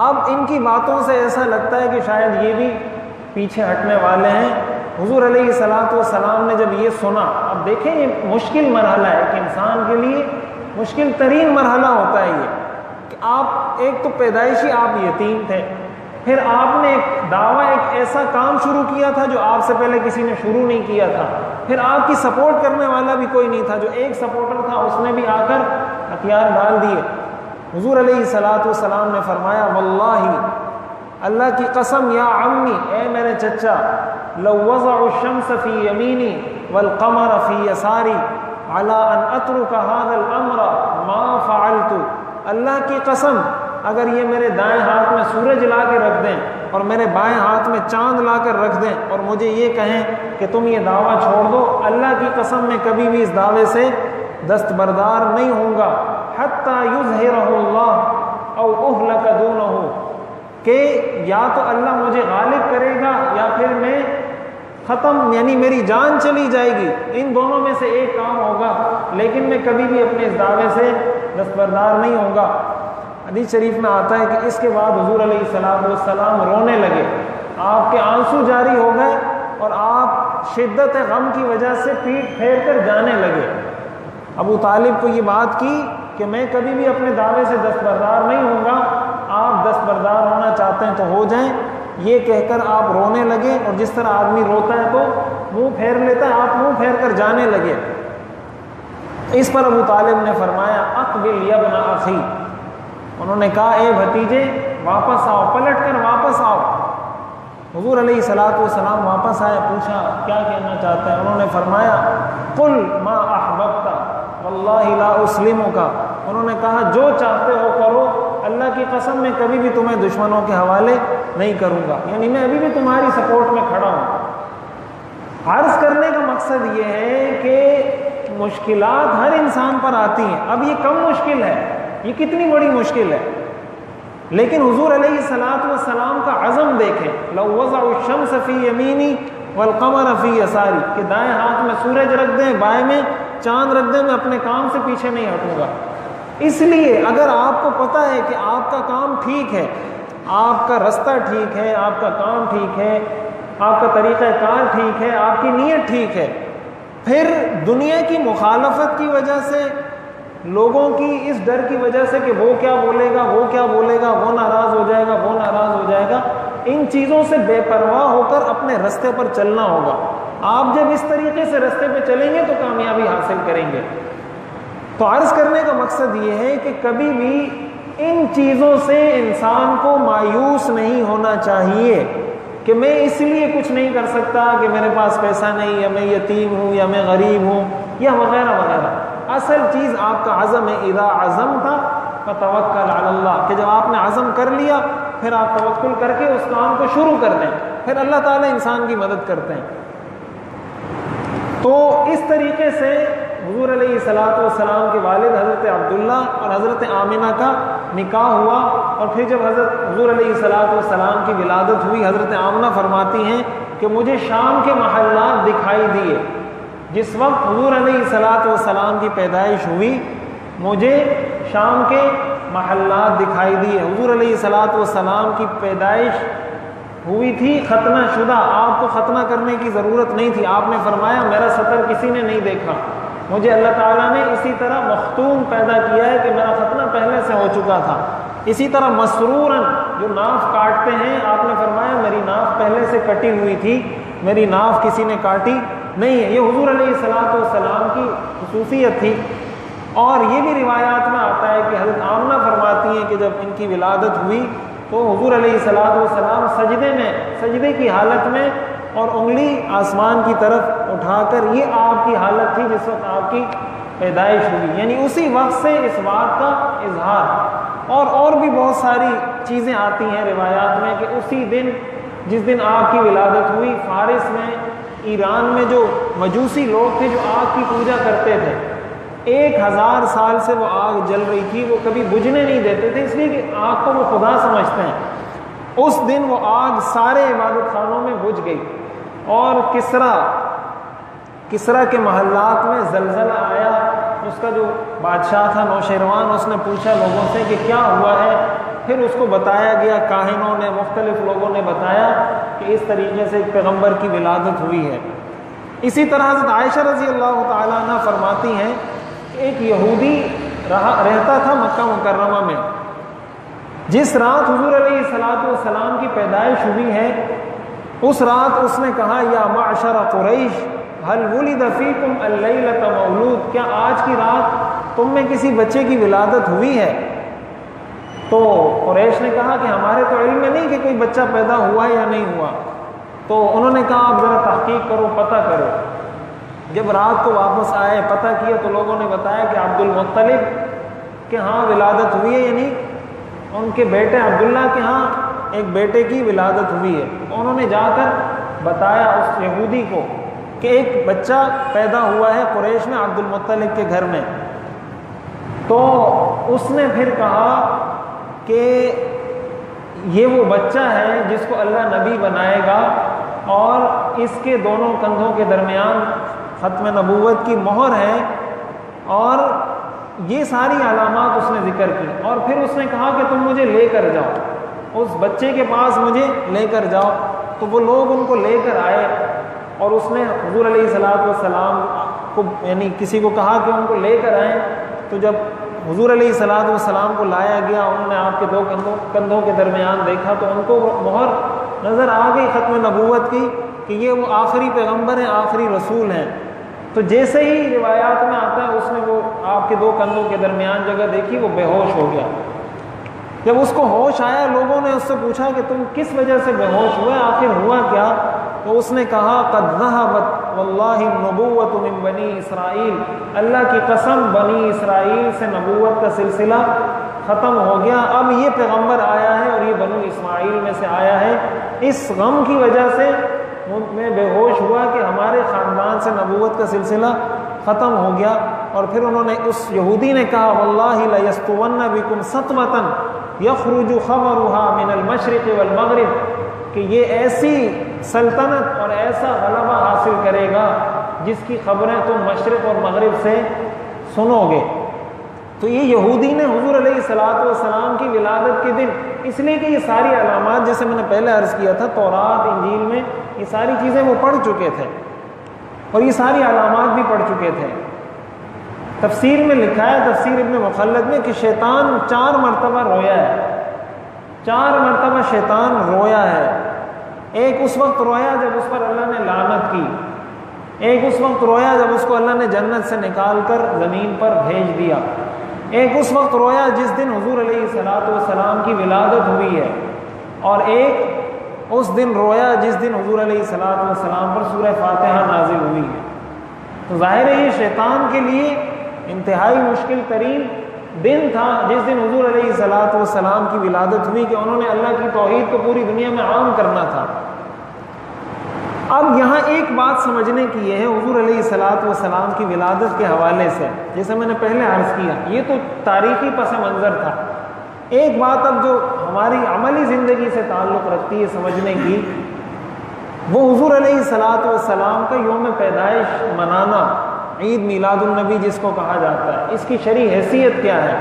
اب ان کی باتوں سے ایسا لگتا ہے کہ شاید یہ بھی پیچھے ہٹنے والے ہیں. حضور علیہ الصلوۃ والسلام نے جب یہ سنا، اب دیکھیں یہ مشکل مرحلہ ہے کہ انسان کے لیے مشکل ترین مرحلہ ہوتا ہے یہ کہ آپ ایک تو پیدائشی آپ یتیم تھے، پھر آپ نے ایک دعویٰ، ایک ایسا کام شروع کیا تھا جو آپ سے پہلے کسی نے شروع نہیں کیا تھا، پھر آپ کی سپورٹ کرنے والا بھی کوئی نہیں تھا. جو ایک سپورٹر تھا اس نے بھی آ کر ہتھیار ڈال دیے. حضور علیہ الصلوۃ والسلام نے فرمایا واللہ، اللہ کی قسم، یا عمی، اے میرے چچا، لو وضع الشمس فی یمینی والقمر فی یساری علی ان اترک هذا الامر ما فعلت. اللہ کی قسم، اگر یہ میرے دائیں ہاتھ میں سورج لا کے رکھ دیں اور میرے بائیں ہاتھ میں چاند لا کر رکھ دیں اور مجھے یہ کہیں کہ تم یہ دعویٰ چھوڑ دو، اللہ کی قسم میں کبھی بھی اس دعوے سے دستبردار نہیں ہوں گا. حتی یظہرہ اللہ او اہلک دونہ، کہ یا تو اللہ مجھے غالب کرے گا یا پھر میں ختم، یعنی میری جان چلی جائے گی، ان دونوں میں سے ایک کام ہوگا، لیکن میں کبھی بھی اپنے اس دعوے سے دستبردار نہیں ہوں گا. حدیث شریف میں آتا ہے کہ اس کے بعد حضور علیہ السلام رونے لگے، آپ کے آنسو جاری ہو گئے اور آپ شدت غم کی وجہ سے پیٹ پھیر کر جانے لگے. ابو طالب کو یہ بات کی کہ میں کبھی بھی اپنے دعوے سے دستبردار نہیں ہوں گا، آپ دستبردار ہونا چاہتے ہیں تو ہو جائیں. یہ کہہ کر آپ رونے لگے، اور جس طرح آدمی روتا ہے تو منہ پھیر لیتا ہے، آپ منہ پھیر کر جانے لگے. اس پر ابو طالب نے فرمایا اقبل یا ابن اخی، انہوں نے کہا اے بھتیجے واپس آؤ، پلٹ کر واپس آؤ. حضور علیہ الصلوۃ والسلام واپس آئے، پوچھا کیا کہنا چاہتے ہیں؟ انہوں نے فرمایا قل ما احببت واللہ لا اسلمک. انہوں نے کہا جو چاہتے ہو کرو، اللہ کی قسم میں کبھی بھی تمہیں دشمنوں کے حوالے نہیں کروں گا، یعنی میں ابھی بھی تمہاری سپورٹ میں کھڑا ہوں. عرض کرنے کا مقصد یہ ہے کہ مشکلات ہر انسان پر آتی ہیں. اب یہ کم مشکل ہے، یہ کتنی بڑی مشکل ہے، لیکن حضور علیہ الصلوۃ والسلام کا عزم دیکھیں. لو وضع الشمس فی یمینی والقمر فی یساری، کہ دائیں ہاتھ میں سورج رکھ دیں، بائیں میں چاند رکھ دیں، میں اپنے کام سے پیچھے نہیں ہٹوں گا. اس لیے اگر آپ کو پتہ ہے کہ آپ کا کام ٹھیک ہے، آپ کا رستہ ٹھیک ہے، آپ کا کام ٹھیک ہے، آپ کا طریقہ کار ٹھیک ہے، آپ کی نیت ٹھیک ہے، پھر دنیا کی مخالفت کی وجہ سے، لوگوں کی اس ڈر کی وجہ سے کہ وہ کیا بولے گا، وہ کیا بولے گا، وہ ناراض ہو جائے گا، وہ ناراض ہو جائے گا، ان چیزوں سے بے پرواہ ہو کر اپنے رستے پر چلنا ہوگا. آپ جب اس طریقے سے رستے پہ چلیں گے تو کامیابی حاصل کریں گے. تو عرض کرنے کا مقصد یہ ہے کہ کبھی بھی ان چیزوں سے انسان کو مایوس نہیں ہونا چاہیے کہ میں اس لیے کچھ نہیں کر سکتا کہ میرے پاس پیسہ نہیں، یا میں یتیم ہوں، یا میں غریب ہوں، یا وغیرہ وغیرہ. اصل چیز آپ کا عزم ہے. اذا عزمت فتوکل علی اللہ، کہ جب آپ نے عزم کر لیا پھر آپ توکل کر کے اس کام کو شروع کر دیں، پھر اللہ تعالیٰ انسان کی مدد کرتے ہیں. تو اس طریقے سے حضور علیہ الصلوۃ والسلام کے والد حضرت عبداللہ اور حضرت آمنہ کا نکاح ہوا، اور پھر جب حضرت حضور علیہ الصلوۃ والسلام کی ولادت ہوئی، حضرت آمنہ فرماتی ہیں کہ مجھے شام کے محلات دکھائی دیے. جس وقت حضور علیہ الصلوۃ والسلام کی پیدائش ہوئی، مجھے شام کے محلات دکھائی دیے. حضور علیہ الصلوۃ والسلام کی پیدائش ہوئی تھی ختنہ شدہ، آپ کو ختنہ کرنے کی ضرورت نہیں تھی. آپ نے فرمایا میرا سطر کسی نے نہیں دیکھا، مجھے اللہ تعالیٰ نے اسی طرح مختوم پیدا کیا ہے کہ میرا ختنہ پہلے سے ہو چکا تھا. اسی طرح مسرورن، جو ناف کاٹتے ہیں، آپ نے فرمایا میری ناف پہلے سے کٹی ہوئی تھی، میری ناف کسی نے کاٹی نہیں ہے. یہ حضور علیہ الصلوۃ والسلام کی خصوصیت تھی. اور یہ بھی روایات میں آتا ہے کہ حضرت آمنہ فرماتی ہیں کہ جب ان کی ولادت ہوئی تو حضور علیہ الصلوۃ والسلام سجدے کی حالت میں اور انگلی آسمان کی طرف اٹھا کر، یہ آپ کی حالت تھی جس وقت آپ کی پیدائش ہوئی، یعنی اسی وقت سے اس بات کا اظہار۔ اور بھی بہت ساری چیزیں آتی ہیں روایات میں کہ اسی دن جس دن آپ کی ولادت ہوئی، فارس میں، ایران میں جو مجوسی لوگ تھے جو آگ کی پوجا کرتے تھے، 1000 سال سے وہ آگ جل رہی تھی، وہ کبھی بجھنے نہیں دیتے تھے، اس لیے کہ آگ کو وہ خدا سمجھتے ہیں۔ اس دن وہ آگ سارے عبادت خانوں میں بجھ گئی، اور کسرا کے محلات میں زلزلہ آیا۔ اس کا جو بادشاہ تھا نوشیروان، اس نے پوچھا لوگوں سے کہ کیا ہوا ہے، پھر اس کو بتایا گیا، کاہنوں نے، مختلف لوگوں نے بتایا کہ اس طریقے سے ایک پیغمبر کی ولادت ہوئی ہے۔ اسی طرح حضرت عائشہ رضی اللہ تعالیٰ عنہ فرماتی ہیں کہ ایک یہودی رہتا تھا مکہ مکرمہ میں، جس رات حضور علیہ السلام کی پیدائش ہوئی ہے، اس رات اس نے کہا یا معشر قریش هل ولد فیکم اللیلۃ مولود، کیا آج کی رات تم میں کسی بچے کی ولادت ہوئی ہے؟ تو قریش نے کہا کہ ہمارے تو علم میں نہیں کہ کوئی بچہ پیدا ہوا ہے یا نہیں ہوا۔ تو انہوں نے کہا آپ ذرا تحقیق کرو، پتہ کرو۔ جب رات کو واپس آئے، پتہ کیا تو لوگوں نے بتایا کہ عبد المطلب کہ ہاں ولادت ہوئی ہے، یعنی ان کے بیٹے عبداللہ کے ہاں ایک بیٹے کی ولادت ہوئی ہے۔ انہوں نے جا کر بتایا اس یہودی کو کہ ایک بچہ پیدا ہوا ہے قریش میں عبد المطلب کے گھر میں۔ تو اس نے پھر کہا کہ یہ وہ بچہ ہے جس کو اللہ نبی بنائے گا، اور اس کے دونوں کندھوں کے درمیان ختم نبوت کی مہر ہے، اور یہ ساری علامات اس نے ذکر کی۔ اور پھر اس نے کہا کہ تم مجھے لے کر جاؤ، اس بچے کے پاس مجھے لے کر جاؤ۔ تو وہ لوگ ان کو لے کر آئے، اور اس نے حضور علیہ السلام کو، یعنی کسی کو کہا کہ ان کو لے کر آئیں۔ تو جب حضور علیہ السلام کو لایا گیا، انہوں نے آپ کے دو کندھوں کے درمیان دیکھا تو ان کو مہر نظر آ گئی ختم نبوت کی کہ یہ وہ آخری پیغمبر ہیں، آخری رسول ہیں۔ تو جیسے ہی روایات میں آتا ہے اس نے وہ آپ کے دو کندھوں کے درمیان جگہ دیکھی، وہ بے ہوش ہو گیا۔ جب اس کو ہوش آیا، لوگوں نے اس سے پوچھا کہ تم کس وجہ سے بے ہوش ہوئے، آخر ہوا کیا؟ تو اس نے کہا قد ذہبت واللہ النبوۃ من بنی اسرائیل، اللہ کی قسم بنی اسرائیل سے نبوت کا سلسلہ ختم ہو گیا، اب یہ پیغمبر آیا ہے اور یہ بنو اسماعیل میں سے آیا ہے۔ اس غم کی وجہ سے میں بے ہوش ہوا کہ ہمارے خاندان سے نبوت کا سلسلہ ختم ہو گیا۔ اور پھر انہوں نے، اس یہودی نے کہا واللہ لیستون بکم سطوۃ یخرج خبرها من المشرق والمغرب، کہ یہ ایسی سلطنت اور ایسا غلبہ حاصل کرے گا جس کی خبریں تم مشرق اور مغرب سے سنو گے۔ تو یہ یہودی نے حضور علیہ السلام کی ولادت کے دن، اس لیے کہ یہ ساری علامات جیسے میں نے پہلے عرض کیا تھا، تورات انجیل میں یہ ساری چیزیں وہ پڑھ چکے تھے، اور یہ ساری علامات بھی پڑھ چکے تھے۔ تفسیر میں لکھا ہے، تفسیر ابن مخلد میں، کہ شیطان 4 مرتبہ رویا ہے، 4 مرتبہ شیطان رویا ہے۔ ایک اس وقت رویا جب اس پر اللہ نے لعنت کی، ایک اس وقت رویا جب اس کو اللہ نے جنت سے نکال کر زمین پر بھیج دیا، ایک اس وقت رویا جس دن حضور علیہ السلام کی ولادت ہوئی ہے، اور ایک اس دن رویا جس دن حضور علیہ السلام پر سورہ فاتحہ نازل ہوئی ہے۔ تو ظاہر ہے یہ شیطان کے لیے انتہائی مشکل ترین دن تھا جس دن حضور علیہ السلام کی ولادت ہوئی، کہ انہوں نے اللہ کی توحید کو پوری دنیا میں عام کرنا تھا۔ اب یہاں ایک بات سمجھنے کی یہ ہے حضور علیہ السلام کی ولادت کے حوالے سے، جیسے میں نے پہلے عرض کیا، یہ تو تاریخی پس منظر تھا۔ ایک بات اب جو ہماری عملی زندگی سے تعلق رکھتی ہے سمجھنے کی، وہ حضور علیہ السلام کا یوم پیدائش منانا، عید میلاد النبی جس کو کہا جاتا ہے، اس کی شرعی حیثیت کیا ہے؟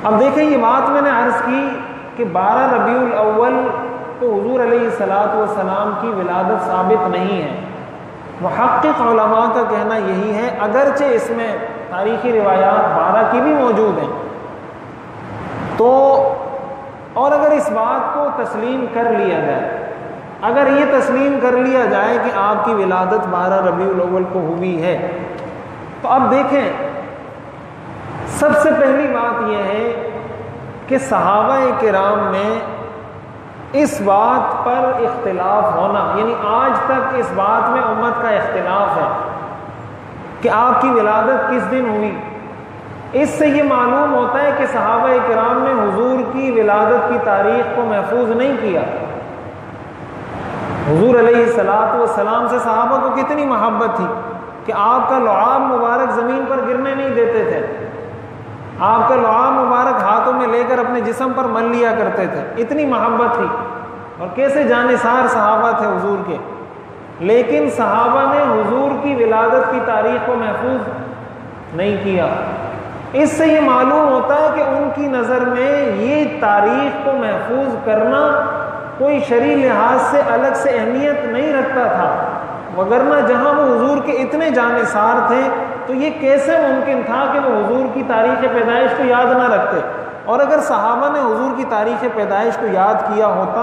اب دیکھیں، یہ بات میں نے عرض کی کہ 12 ربیع الاول کو حضور علیہ السلام کی ولادت ثابت نہیں ہے۔ محقق علماء کا کہنا یہی ہے، اگرچہ اس میں تاریخی روایات 12 کی بھی موجود ہیں، تو اور اگر اس بات کو تسلیم کر لیا جائے، اگر یہ تسلیم کر لیا جائے کہ آپ کی ولادت 12 ربیع الاول کو ہوئی ہے، تو اب دیکھیں، سب سے پہلی بات یہ ہے کہ صحابہ کرام میں اس بات پر اختلاف ہونا، یعنی آج تک اس بات میں امت کا اختلاف ہے کہ آپ کی ولادت کس دن ہوئی، اس سے یہ معلوم ہوتا ہے کہ صحابہ کرام نے حضور کی ولادت کی تاریخ کو محفوظ نہیں کیا۔ حضور علیہ الصلوۃ والسلام سے صحابہ کو کتنی محبت تھی کہ آپ کا لعاب مبارک زمین پر گرنے نہیں دیتے تھے، آپ کا لعاب مبارک ہاتھوں میں لے کر اپنے جسم پر مل لیا کرتے تھے، اتنی محبت تھی، اور کیسے جانثار صحابہ تھے حضور کے۔ لیکن صحابہ نے حضور کی ولادت کی تاریخ کو محفوظ نہیں کیا۔ اس سے یہ معلوم ہوتا ہے کہ ان کی نظر میں یہ تاریخ کو محفوظ کرنا کوئی شرعی لحاظ سے الگ سے اہمیت نہیں رکھتا تھا، وگرنہ جہاں وہ حضور کے اتنے جانثار تھے تو یہ کیسے ممکن تھا کہ وہ حضور کی تاریخ پیدائش کو یاد نہ رکھتے۔ اور اگر صحابہ نے حضور کی تاریخ پیدائش کو یاد کیا ہوتا،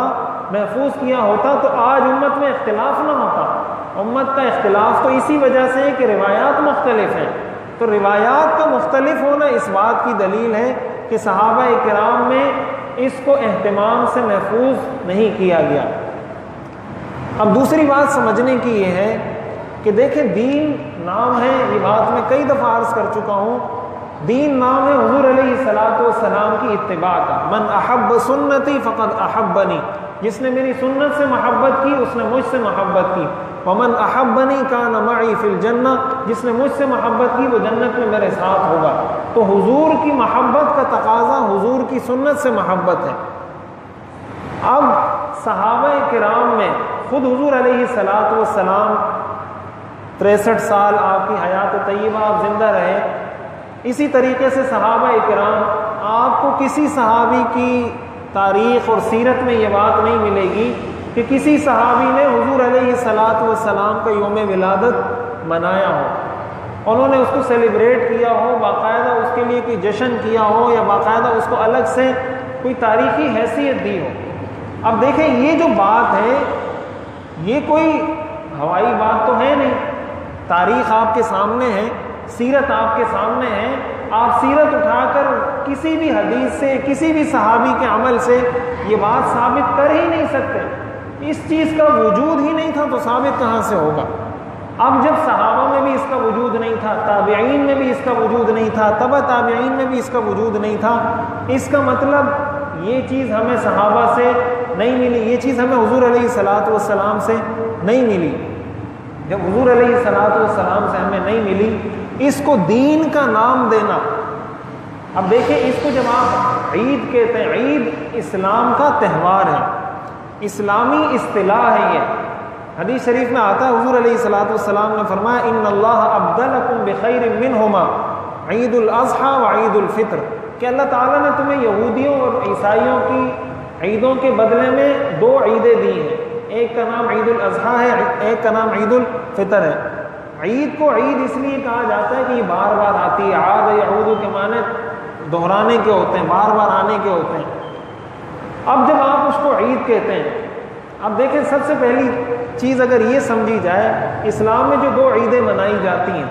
محفوظ کیا ہوتا، تو آج امت میں اختلاف نہ ہوتا۔ امت کا اختلاف تو اسی وجہ سے ہے کہ روایات مختلف ہیں، تو روایات کا مختلف ہونا اس بات کی دلیل ہے کہ صحابہ کرام میں اس کو اہتمام سے محفوظ نہیں کیا گیا۔ اب دوسری بات سمجھنے کی یہ ہے کہ دیکھیں دین نام ہے، یہ بات میں کئی دفعہ عرض کر چکا ہوں، دین نام ہے حضور علیہ الصلوۃ والسلام کی اتباع کا۔ من احب سنتی فقد احبنی، جس نے میری سنت سے محبت کی اس نے مجھ سے محبت کی۔ ومن احبنی کان معی فی الجنہ، جس نے مجھ سے محبت کی وہ جنت میں میرے ساتھ ہوگا۔ تو حضور کی محبت کا تقاضا حضور کی سنت سے محبت ہے۔ اب صحابہ کرام میں خود حضور علیہ الصلوۃ والسلام 63 سال آپ کی حیات طیبہ آپ زندہ رہے، اسی طریقے سے صحابہ کرام، آپ کو کسی صحابی کی تاریخ اور سیرت میں یہ بات نہیں ملے گی کہ کسی صحابی نے حضور علیہ الصلوۃ والسلام کا یوم ولادت منایا ہو، انہوں نے اس کو سیلیبریٹ کیا ہو، باقاعدہ اس کے لیے کوئی جشن کیا ہو، یا باقاعدہ اس کو الگ سے کوئی تاریخی حیثیت دی ہو۔ اب دیکھیں یہ جو بات ہے یہ کوئی ہوائی بات تو ہے نہیں، تاریخ آپ کے سامنے ہے، سیرت آپ کے سامنے ہے، آپ سیرت اٹھا کر کسی بھی حدیث سے، کسی بھی صحابی کے عمل سے یہ بات ثابت کر ہی نہیں سکتے۔ اس چیز کا وجود ہی نہیں تھا تو ثابت کہاں سے ہوگا؟ اب جب صحابہ میں بھی اس کا وجود نہیں تھا، تابعین میں بھی اس کا وجود نہیں تھا، تبع تابعین میں بھی اس کا وجود نہیں تھا، اس کا مطلب یہ چیز ہمیں صحابہ سے نہیں ملی، یہ چیز ہمیں حضور علیہ الصلوۃ والسلام سے نہیں ملی۔ جب حضور علیہ الصلوۃ والسلام سے ہمیں نہیں ملی، اس کو دین کا نام دینا، اب دیکھیں اس کو جب آپ عید کہتے ہیں، عید اسلام کا تہوار ہے، اسلامی اصطلاح ہے یہ۔ حدیث شریف میں آتا ہے حضور علیہ الصلوۃ والسلام نے فرمایا ان اللہ ابدلکم بخیر منہما عید الاضحیٰ وعید الفطر، کہ اللہ تعالیٰ نے تمہیں یہودیوں اور عیسائیوں کی عیدوں کے بدلے میں 2 عیدیں دی ہیں، ایک کا نام عید الاضحیٰ ہے، ایک کا نام عید الفطر ہے۔ عید کو عید اس لیے کہا جاتا ہے کہ یہ بار بار آتی ہے، عاد یعود کے معنی دہرانے کے ہوتے ہیں، بار بار آنے کے ہوتے ہیں۔ اب جب آپ اس کو عید کہتے ہیں، اب دیکھیں سب سے پہلی چیز اگر یہ سمجھی جائے، اسلام میں جو 2 عیدیں منائی جاتی ہیں،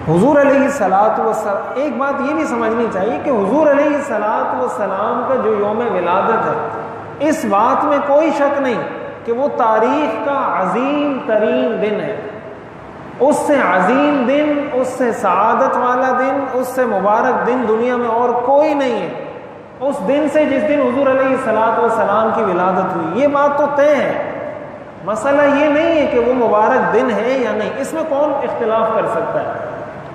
حضور علیہ الصلوۃ والسلام، ایک بات یہ بھی سمجھنی چاہیے کہ حضور علیہ الصلوۃ والسلام کا جو یوم ولادت ہے، اس بات میں کوئی شک نہیں کہ وہ تاریخ کا عظیم ترین دن ہے، اس سے عظیم دن، اس سے سعادت والا دن، اس سے مبارک دن دنیا میں اور کوئی نہیں ہے۔ اس دن سے جس دن حضور علیہ الصلوۃ والسلام کی ولادت ہوئی، یہ بات تو طے ہے، مسئلہ یہ نہیں ہے کہ وہ مبارک دن ہے یا نہیں، اس میں کون اختلاف کر سکتا ہے۔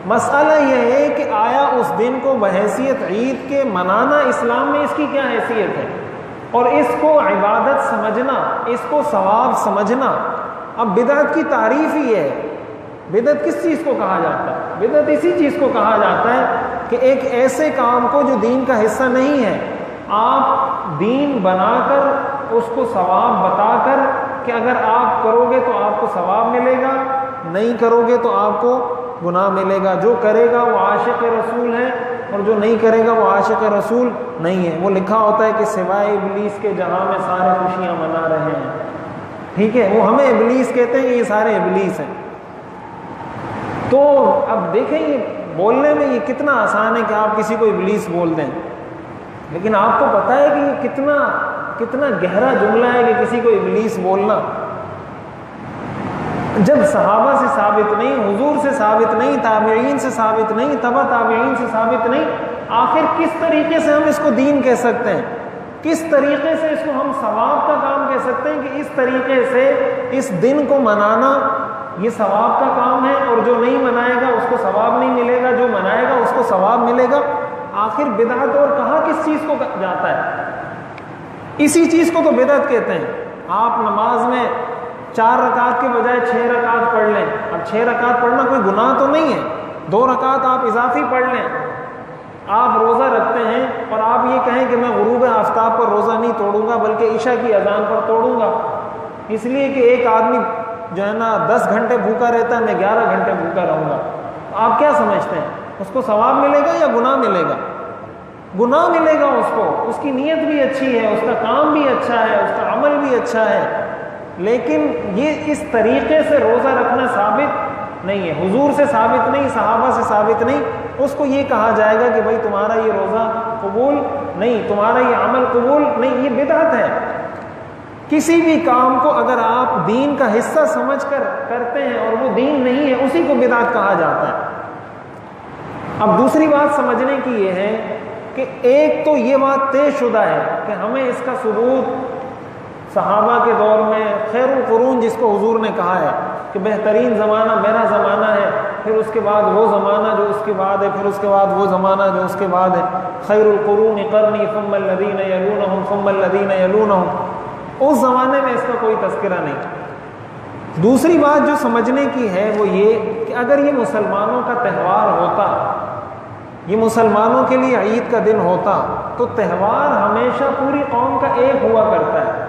مسئلہ یہ ہے کہ آیا اس دن کو بحیثیت عید کے منانا اسلام میں اس کی کیا حیثیت ہے، اور اس کو عبادت سمجھنا، اس کو ثواب سمجھنا۔ اب بدعت کی تعریف ہی ہے، بدعت کس چیز کو کہا جاتا ہے؟ بدعت اسی چیز کو کہا جاتا ہے کہ ایک ایسے کام کو جو دین کا حصہ نہیں ہے، آپ دین بنا کر اس کو ثواب بتا کر کہ اگر آپ کرو گے تو آپ کو ثواب ملے گا، نہیں کرو گے تو آپ کو گناہ ملے گا، جو کرے گا وہ عاشق رسول ہے اور جو نہیں کرے گا وہ عاشق رسول نہیں ہے۔ وہ لکھا ہوتا ہے کہ سوائے ابلیس کے جہاں میں سارے خوشیاں منا رہے ہیں، ٹھیک ہے، وہ ہمیں ابلیس کہتے ہیں، یہ سارے ابلیس ہیں۔ تو اب دیکھیں یہ بولنے میں یہ کتنا آسان ہے کہ آپ کسی کو ابلیس بول دیں، لیکن آپ کو پتہ ہے کہ یہ کتنا کتنا گہرا جملہ ہے کہ کسی کو ابلیس بولنا، جب صحابہ سے ثابت نہیں، حضور سے ثابت نہیں، تابعین سے ثابت نہیں، تبع تابعین سے ثابت نہیں، آخر کس طریقے سے ہم اس کو دین کہہ سکتے ہیں؟ کس طریقے سے اس کو ہم ثواب کا کام کہہ سکتے ہیں کہ اس طریقے سے اس دن کو منانا یہ ثواب کا کام ہے، اور جو نہیں منائے گا اس کو ثواب نہیں ملے گا، جو منائے گا اس کو ثواب ملے گا؟ آخر بدعت اور کہاں کس چیز کو جاتا ہے؟ اسی چیز کو تو بدعت کہتے ہیں۔ آپ نماز میں 4 رکعت کے بجائے 6 رکعت پڑھ لیں، اب 6 رکعت پڑھنا کوئی گناہ تو نہیں ہے، 2 رکعت آپ اضافی پڑھ لیں۔ آپ روزہ رکھتے ہیں اور آپ یہ کہیں کہ میں غروب آفتاب پر روزہ نہیں توڑوں گا بلکہ عشاء کی اذان پر توڑوں گا، اس لیے کہ ایک آدمی جو ہے نا 10 گھنٹے بھوکا رہتا ہے، میں 11 گھنٹے بھوکا رہوں گا، آپ کیا سمجھتے ہیں اس کو ثواب ملے گا یا گناہ ملے گا؟ گناہ ملے گا اس کو، اس کی نیت بھی اچھی ہے، اس کا کام بھی اچھا ہے، اس کا عمل بھی اچھا ہے، لیکن یہ اس طریقے سے روزہ رکھنا ثابت نہیں ہے، حضور سے ثابت نہیں، صحابہ سے ثابت نہیں۔ اس کو یہ کہا جائے گا کہ بھائی تمہارا یہ روزہ قبول نہیں، تمہارا یہ عمل قبول نہیں، یہ بدعت ہے۔ کسی بھی کام کو اگر آپ دین کا حصہ سمجھ کر کرتے ہیں اور وہ دین نہیں ہے، اسی کو بدعت کہا جاتا ہے۔ اب دوسری بات سمجھنے کی یہ ہے کہ ایک تو یہ بات طے شدہ ہے کہ ہمیں اس کا ثبوت صحابہ کے دور میں خیر القرون جس کو حضور نے کہا ہے کہ بہترین زمانہ میرا زمانہ ہے، پھر اس کے بعد وہ زمانہ جو اس کے بعد ہے، پھر اس کے بعد وہ زمانہ جو اس کے بعد ہے، خیر القرون قرنی ثم الذین یلونہم ثم الذین یلونہم، اس زمانے میں اس کا کوئی تذکرہ نہیں۔ دوسری بات جو سمجھنے کی ہے وہ یہ کہ اگر یہ مسلمانوں کا تہوار ہوتا، یہ مسلمانوں کے لیے عید کا دن ہوتا، تو تہوار ہمیشہ پوری قوم کا ایک ہوا کرتا ہے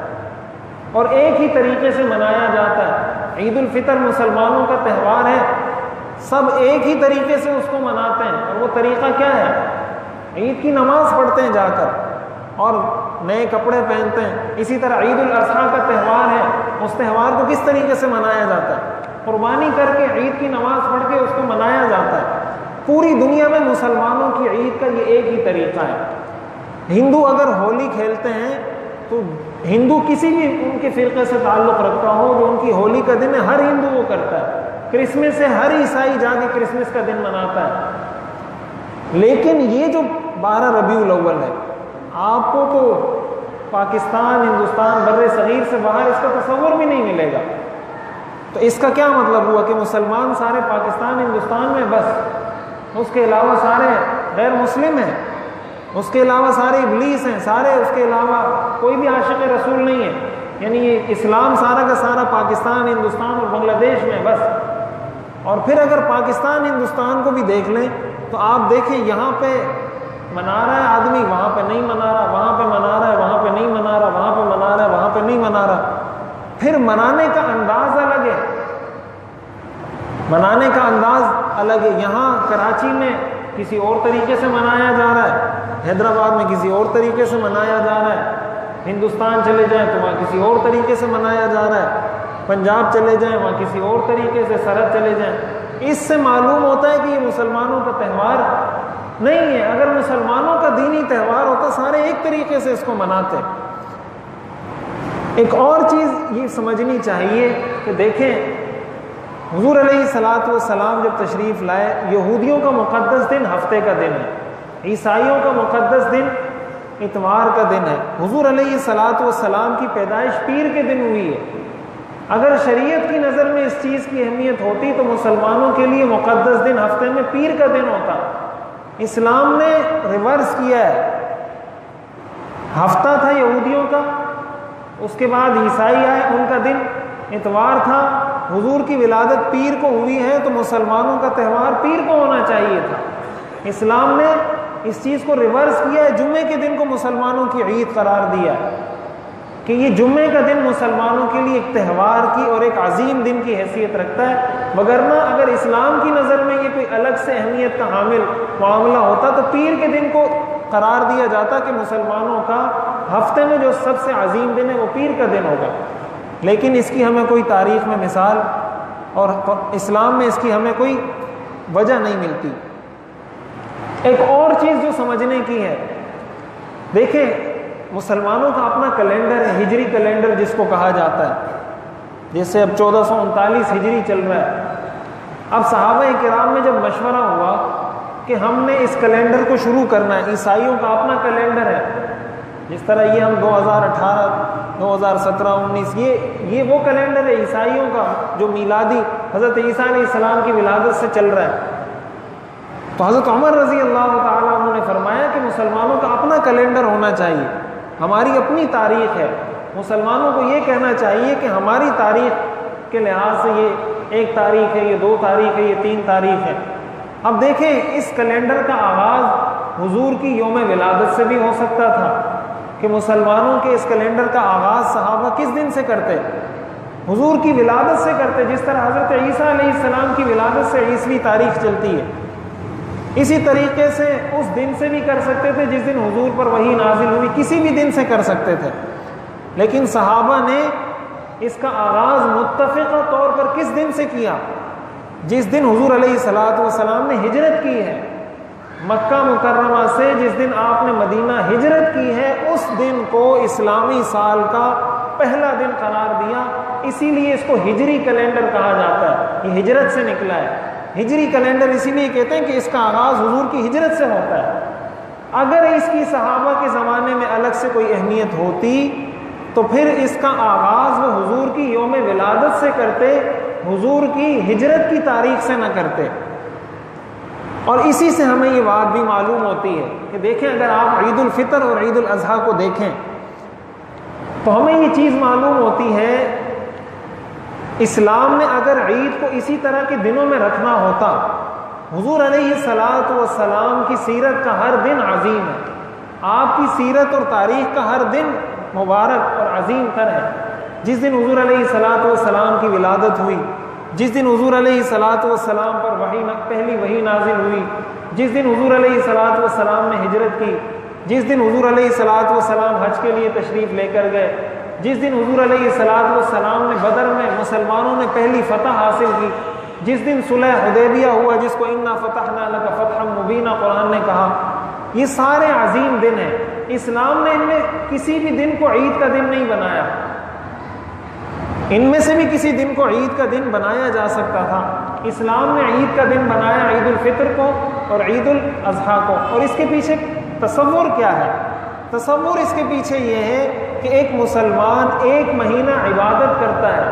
اور ایک ہی طریقے سے منایا جاتا ہے۔ عید الفطر مسلمانوں کا تہوار ہے، سب ایک ہی طریقے سے اس کو مناتے ہیں، اور وہ طریقہ کیا ہے؟ عید کی نماز پڑھتے ہیں جا کر اور نئے کپڑے پہنتے ہیں۔ اسی طرح عید الاضحیٰ کا تہوار ہے، اس تہوار کو کس طریقے سے منایا جاتا ہے؟ قربانی کر کے عید کی نماز پڑھ کے اس کو منایا جاتا ہے۔ پوری دنیا میں مسلمانوں کی عید کا یہ ایک ہی طریقہ ہے۔ ہندو اگر ہولی کھیلتے ہیں تو ہندو کسی بھی ان کے فرقے سے تعلق رکھتا ہو، جو ان کی ہولی کا دن ہے، ہر ہندو وہ کرتا ہے۔ کرسمس ہے، ہر عیسائی جا کے کرسمس کا دن مناتا ہے۔ لیکن یہ جو 12 ربیع الاول ہے، آپ کو تو پاکستان، ہندوستان، بر صغیر سے باہر اس کا تصور بھی نہیں ملے گا۔ تو اس کا کیا مطلب ہوا کہ مسلمان سارے پاکستان، ہندوستان میں بس، اس کے علاوہ سارے غیر مسلم ہیں، اس کے علاوہ سارے ابلیس ہیں، سارے اس کے علاوہ کوئی بھی عاشق رسول نہیں ہے، یعنی یہ اسلام سارا کا سارا پاکستان، ہندوستان اور بنگلہ دیش میں بس۔ اور پھر اگر پاکستان، ہندوستان کو بھی دیکھ لیں تو آپ دیکھیں یہاں پہ منا رہا ہے آدمی، وہاں پہ نہیں منا رہا، وہاں پہ منا رہا ہے، وہاں پہ نہیں منا رہا، وہاں پہ منا رہا ہے، وہاں پہ نہیں منا رہا۔ پھر منانے کا انداز الگ ہے، منانے کا انداز الگ ہے۔ یہاں کراچی میں کسی اور طریقے سے منایا جا رہا ہے، حیدرآباد میں کسی اور طریقے سے منایا جا رہا ہے، ہندوستان چلے جائیں تو وہاں کسی اور طریقے سے منایا جا رہا ہے، پنجاب چلے جائیں وہاں کسی اور طریقے سے، سرحد چلے جائیں۔ اس سے معلوم ہوتا ہے کہ یہ مسلمانوں کا تہوار نہیں ہے۔ اگر مسلمانوں کا دینی تہوار ہوتا سارے ایک طریقے سے اس کو مناتے۔ ایک اور چیز یہ سمجھنی چاہیے کہ دیکھیں حضور علیہ الصلوۃ والسلام جب تشریف لائے، یہودیوں کا مقدس دن ہفتے کا دن ہے، عیسائیوں کا مقدس دن اتوار کا دن ہے۔ حضور علیہ الصلوۃ والسلام کی پیدائش پیر کے دن ہوئی ہے۔ اگر شریعت کی نظر میں اس چیز کی اہمیت ہوتی تو مسلمانوں کے لیے مقدس دن ہفتے میں پیر کا دن ہوتا۔ اسلام نے ریورس کیا ہے، ہفتہ تھا یہودیوں کا، اس کے بعد عیسائی آئے، ان کا دن اتوار تھا۔ حضور کی ولادت پیر کو ہوئی ہے تو مسلمانوں کا تہوار پیر کو ہونا چاہیے تھا۔ اسلام نے اس چیز کو ریورس کیا ہے، جمعے کے دن کو مسلمانوں کی عید قرار دیا ہے کہ یہ جمعے کا دن مسلمانوں کے لیے ایک تہوار کی اور ایک عظیم دن کی حیثیت رکھتا ہے۔ وگرنہ اگر اسلام کی نظر میں یہ کوئی الگ سے اہمیت کا حامل معاملہ ہوتا تو پیر کے دن کو قرار دیا جاتا کہ مسلمانوں کا ہفتے میں جو سب سے عظیم دن ہے وہ پیر کا دن ہوگا۔ لیکن اس کی ہمیں کوئی تاریخ میں مثال اور اسلام میں اس کی ہمیں کوئی وجہ نہیں ملتی۔ ایک اور چیز جو سمجھنے کی ہے، دیکھیں مسلمانوں کا اپنا کیلنڈر ہے، ہجری کیلنڈر جس کو کہا جاتا ہے، جیسے اب 1439 ہجری چل رہا ہے۔ اب صحابہ کرام میں جب مشورہ ہوا کہ ہم نے اس کیلنڈر کو شروع کرنا ہے، عیسائیوں کا اپنا کیلنڈر ہے، جس طرح یہ ہم 2018 2017 19 یہ وہ کیلنڈر ہے عیسائیوں کا جو میلادی حضرت عیسیٰ علیہ السلام کی ولادت سے چل رہا ہے۔ تو حضرت عمر رضی اللہ تعالیٰ عنہ نے فرمایا کہ مسلمانوں کا اپنا کیلنڈر ہونا چاہیے، ہماری اپنی تاریخ ہے، مسلمانوں کو یہ کہنا چاہیے کہ ہماری تاریخ کے لحاظ سے یہ 1 تاریخ ہے، یہ 2 تاریخ ہے، یہ 3 تاریخ ہے۔ اب دیکھیں اس کیلنڈر کا آغاز حضور کی یوم ولادت سے بھی ہو سکتا تھا کہ مسلمانوں کے اس کیلنڈر کا آغاز صحابہ کس دن سے کرتے؟ حضور کی ولادت سے کرتے، جس طرح حضرت عیسیٰ علیہ السلام کی ولادت سے عیسوی تاریخ چلتی ہے، اسی طریقے سے اس دن سے بھی کر سکتے تھے جس دن حضور پر وحی نازل ہوئی، کسی بھی دن سے کر سکتے تھے، لیکن صحابہ نے اس کا آغاز متفقہ طور پر کس دن سے کیا؟ جس دن حضور علیہ السلام نے ہجرت کی ہے مکہ مکرمہ سے، جس دن آپ نے مدینہ ہجرت کی ہے، اس دن کو اسلامی سال کا پہلا دن قرار دیا، اسی لیے اس کو ہجری کیلنڈر کہا جاتا ہے، یہ ہجرت سے نکلا ہے۔ ہجری کیلنڈر اسی لیے کہتے ہیں کہ اس کا آغاز حضور کی ہجرت سے ہوتا ہے۔ اگر اس کی صحابہ کے زمانے میں الگ سے کوئی اہمیت ہوتی تو پھر اس کا آغاز وہ حضور کی یوم ولادت سے کرتے، حضور کی ہجرت کی تاریخ سے نہ کرتے۔ اور اسی سے ہمیں یہ بات بھی معلوم ہوتی ہے کہ دیکھیں اگر آپ عید الفطر اور عید الاضحیٰ کو دیکھیں تو ہمیں یہ چیز معلوم ہوتی ہے، اسلام نے اگر عید کو اسی طرح کے دنوں میں رکھنا ہوتا، حضور علیہ السلام کی سیرت کا ہر دن عظیم ہے، آپ کی سیرت اور تاریخ کا ہر دن مبارک اور عظیم تر ہے۔ جس دن حضور علیہ السلام کی ولادت ہوئی، جس دن حضور علیہ السلام پر پہلی وحی نازل ہوئی، جس دن حضور علیہ السلام نے ہجرت کی، جس دن حضور علیہ السلام حج کے لیے تشریف لے کر گئے، جس دن حضور علیہ السلام نے بدر میں مسلمانوں نے پہلی فتح حاصل کی، جس دن صلح حدیبیہ ہوا جس کو انا فتحنا لک فتحا مبینا قرآن نے کہا، یہ سارے عظیم دن ہیں۔ اسلام نے ان میں کسی بھی دن کو عید کا دن نہیں بنایا، ان میں سے بھی کسی دن کو عید کا دن بنایا جا سکتا تھا، اسلام نے عید کا دن بنایا عید الفطر کو اور عید الاضحیٰ کو۔ اور اس کے پیچھے تصور کیا ہے؟ تصور اس کے پیچھے یہ ہے کہ ایک مسلمان 1 مہینہ عبادت کرتا ہے،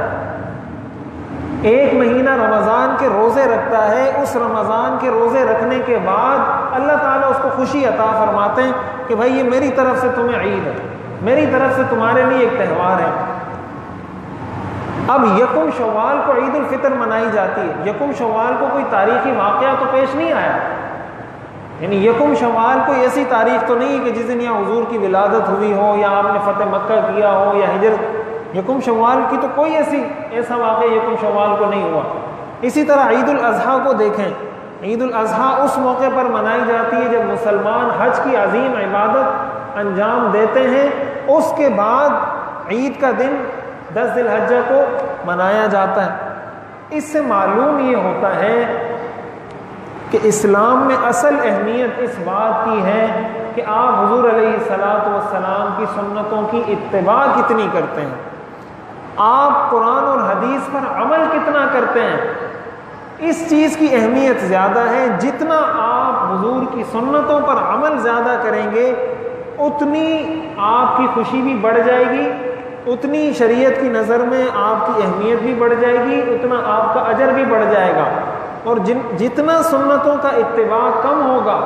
1 مہینہ رمضان کے روزے رکھتا ہے، اس رمضان کے روزے رکھنے کے بعد اللہ تعالیٰ اس کو خوشی عطا فرماتے ہیں کہ بھائی یہ میری طرف سے تمہیں عید ہے، میری طرف سے تمہارے لیے ایک تہوار ہے۔ اب یکم شوال کو عید الفطر منائی جاتی ہے، یکم شوال کو کوئی تاریخی واقعہ تو پیش نہیں آیا، یعنی یکم شوال کوئی ایسی تاریخ تو نہیں کہ جس دن یہاں حضور کی ولادت ہوئی ہو یا آپ نے فتح مکہ کیا ہو یا ہجرت، یکم شوال کی تو کوئی ایسا واقعہ یکم شوال کو نہیں ہوا۔ اسی طرح عید الاضحیٰ کو دیکھیں، عید الاضحیٰ اس موقع پر منائی جاتی ہے جب مسلمان حج کی عظیم عبادت انجام دیتے ہیں، اس کے بعد عید کا دن 10 ذی الحجہ کو منایا جاتا ہے۔ اس سے معلوم یہ ہوتا ہے کہ اسلام میں اصل اہمیت اس بات کی ہے کہ آپ حضور علیہ السلام کی سنتوں کی اتباع کتنی کرتے ہیں، آپ قرآن اور حدیث پر عمل کتنا کرتے ہیں۔ اس چیز کی اہمیت زیادہ ہے، جتنا آپ حضور کی سنتوں پر عمل زیادہ کریں گے اتنی آپ کی خوشی بھی بڑھ جائے گی، اتنی شریعت کی نظر میں آپ کی اہمیت بھی بڑھ جائے گی، اتنا آپ کا اجر بھی بڑھ جائے گا۔ اور جتنا سنتوں کا اتباع کم ہوگا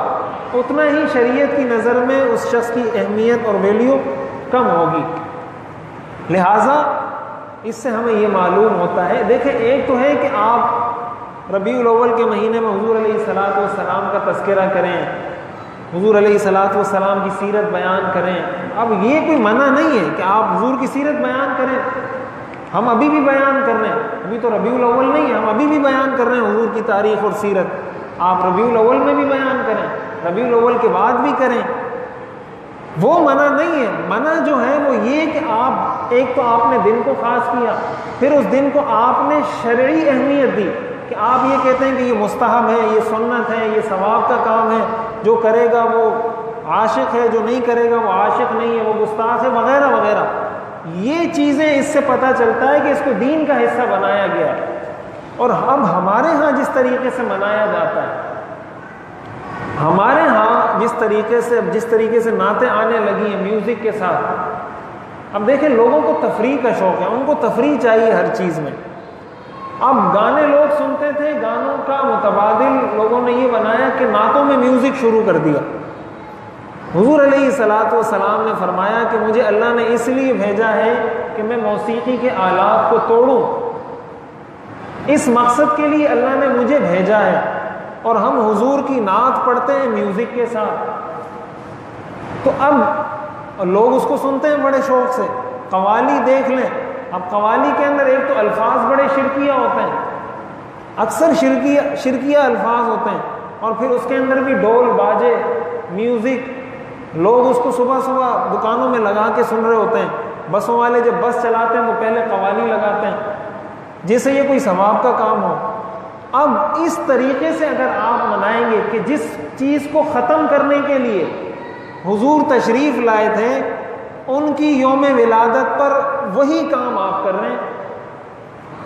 اتنا ہی شریعت کی نظر میں اس شخص کی اہمیت اور ویلیو کم ہوگی۔ لہٰذا اس سے ہمیں یہ معلوم ہوتا ہے، دیکھیں ایک تو ہے کہ آپ ربیع الاول کے مہینے میں حضور علیہ السلام کا تذکرہ کریں، حضور علیہ السلام کی سیرت بیان کریں۔ اب یہ کوئی منع نہیں ہے کہ آپ حضور کی سیرت بیان کریں، ہم ابھی بھی بیان کر رہے ہیں، ابھی تو ربیع الاول نہیں ہے، ہم ابھی بھی بیان کر رہے ہیں حضور کی تاریخ اور سیرت، آپ ربیع الاول میں بھی بیان کریں، ربیع الاول کے بعد بھی کریں، وہ منع نہیں ہے۔ منع جو ہے وہ یہ کہ آپ ایک تو آپ نے دن کو خاص کیا، پھر اس دن کو آپ نے شرعی اہمیت دی کہ آپ یہ کہتے ہیں کہ یہ مستحب ہے، یہ سنت ہے، یہ ثواب کا کام ہے، جو کرے گا وہ عاشق ہے، جو نہیں کرے گا وہ عاشق نہیں ہے، وہ گستاخ ہے، وغیرہ وغیرہ. یہ چیزیں اس سے پتہ چلتا ہے کہ اس کو دین کا حصہ بنایا گیا ہے. اور اب ہمارے ہاں جس طریقے سے منایا جاتا ہے، ہمارے ہاں جس طریقے سے نعتیں آنے لگی ہیں میوزک کے ساتھ. اب دیکھیں لوگوں کو تفریح کا شوق ہے، ان کو تفریح چاہیے ہر چیز میں. اب گانے لوگ سنتے تھے، گانوں کا متبادل لوگوں نے یہ بنایا کہ نعتوں میں میوزک شروع کر دیا. حضور علیہ الصلوۃ والسلام نے فرمایا کہ مجھے اللہ نے اس لیے بھیجا ہے کہ میں موسیقی کے آلات کو توڑوں. اس مقصد کے لیے اللہ نے مجھے بھیجا ہے. اور ہم حضور کی نعت پڑھتے ہیں میوزک کے ساتھ. تو اب لوگ اس کو سنتے ہیں بڑے شوق سے. قوالی دیکھ لیں. اب قوالی کے اندر ایک تو الفاظ بڑے شرکیہ ہوتے ہیں، اکثر شرکیہ الفاظ ہوتے ہیں. اور پھر اس کے اندر بھی ڈول باجے میوزک. لوگ اس کو صبح صبح دکانوں میں لگا کے سن رہے ہوتے ہیں. بسوں والے جب بس چلاتے ہیں تو پہلے قوالی لگاتے ہیں جیسے یہ کوئی ثواب کا کام ہو. اب اس طریقے سے اگر آپ منائیں گے کہ جس چیز کو ختم کرنے کے لیے حضور تشریف لائے تھے ان کی یوم ولادت پر وہی کام آپ کر رہے ہیں.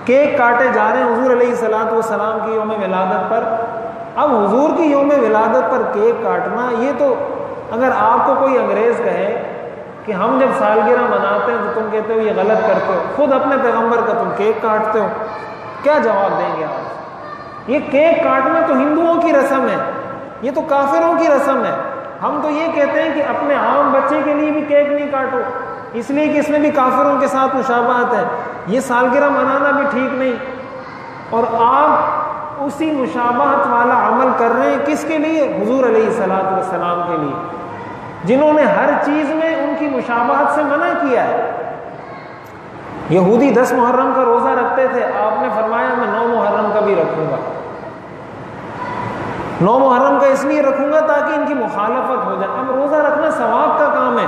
کیک کاٹے جا رہے ہیں حضور علیہ الصلوۃ والسلام کی یوم ولادت پر. اب حضور کی یوم ولادت پر کیک کاٹنا، یہ تو اگر آپ کو کوئی انگریز کہے کہ ہم جب سالگرہ مناتے ہیں تو تم کہتے ہو یہ غلط کرتے ہو، خود اپنے پیغمبر کا تم کیک کاٹتے ہو، کیا جواب دیں گے آپ؟ یہ کیک کاٹنا تو ہندوؤں کی رسم ہے، یہ تو کافروں کی رسم ہے. ہم تو یہ کہتے ہیں کہ اپنے عام بچے کے لیے بھی کیک نہیں کاٹو، اس لیے کہ اس میں بھی کافروں کے ساتھ مشابہت ہے. یہ سالگرہ منانا بھی ٹھیک نہیں. اور آپ اسی مشابہت والا عمل کر رہے ہیں کس کے لیے؟ حضور علیہ الصلوۃ والسلام کے لیے، جنہوں نے ہر چیز میں ان کی مشابہت سے منع کیا ہے. یہودی 10 محرم کا روزہ رکھتے تھے، آپ نے فرمایا میں 9 محرم کا بھی رکھوں گا. 9 محرم کا اس لیے رکھوں گا تاکہ ان کی مخالفت ہو جائے. اب روزہ رکھنا ثواب کا کام ہے،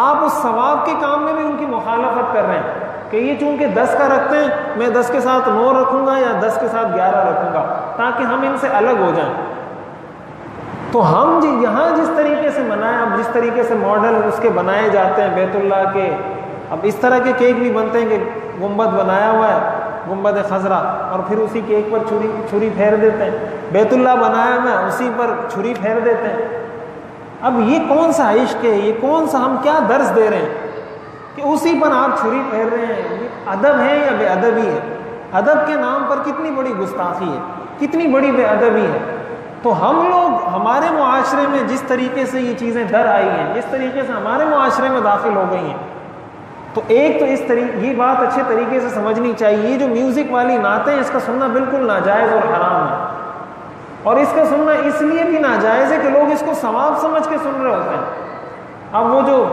آپ اس ثواب کے کام میں بھی ان کی مخالفت کر رہے ہیں کہ یہ چونکہ 10 کا رکھتے ہیں میں 10 کے ساتھ 9 رکھوں گا یا 10 کے ساتھ 11 رکھوں گا تاکہ ہم ان سے الگ ہو جائیں. تو ہم یہاں جس طریقے سے منائیں، اب جس طریقے سے ماڈل اس کے بنائے جاتے ہیں بیت اللہ کے، اب اس طرح کے کیک بھی بنتے ہیں کہ گنبد بنایا ہوا ہے، گنبد خضرا، اور پھر اسی کیک پر چھری پھیر دیتے ہیں. بیت اللہ بنایا ہوا ہے، اسی پر چھری پھیر دیتے ہیں. اب یہ کون سا عشق ہے؟ یہ کون سا ہم کیا درس دے رہے ہیں کہ اسی پر آپ چھری پھیر رہے ہیں؟ یہ ادب ہے یا بے ادبی ہے؟ ادب کے نام پر کتنی بڑی گستاخی ہے، کتنی بڑی بے ادبی ہے. تو ہم لوگ ہمارے معاشرے میں جس طریقے سے یہ چیزیں در آئی ہیں، جس طریقے سے ہمارے معاشرے میں داخل ہو گئی ہیں، تو ایک تو اس طریقے یہ بات اچھے طریقے سے سمجھنی چاہیے. یہ جو میوزک والی نعتیں ہیں اس کا سننا بالکل ناجائز اور حرام ہے. اور اس کا سننا اس لیے بھی ناجائز ہے کہ لوگ اس کو ثواب سمجھ کے سن رہے ہوتے ہیں. اب وہ جو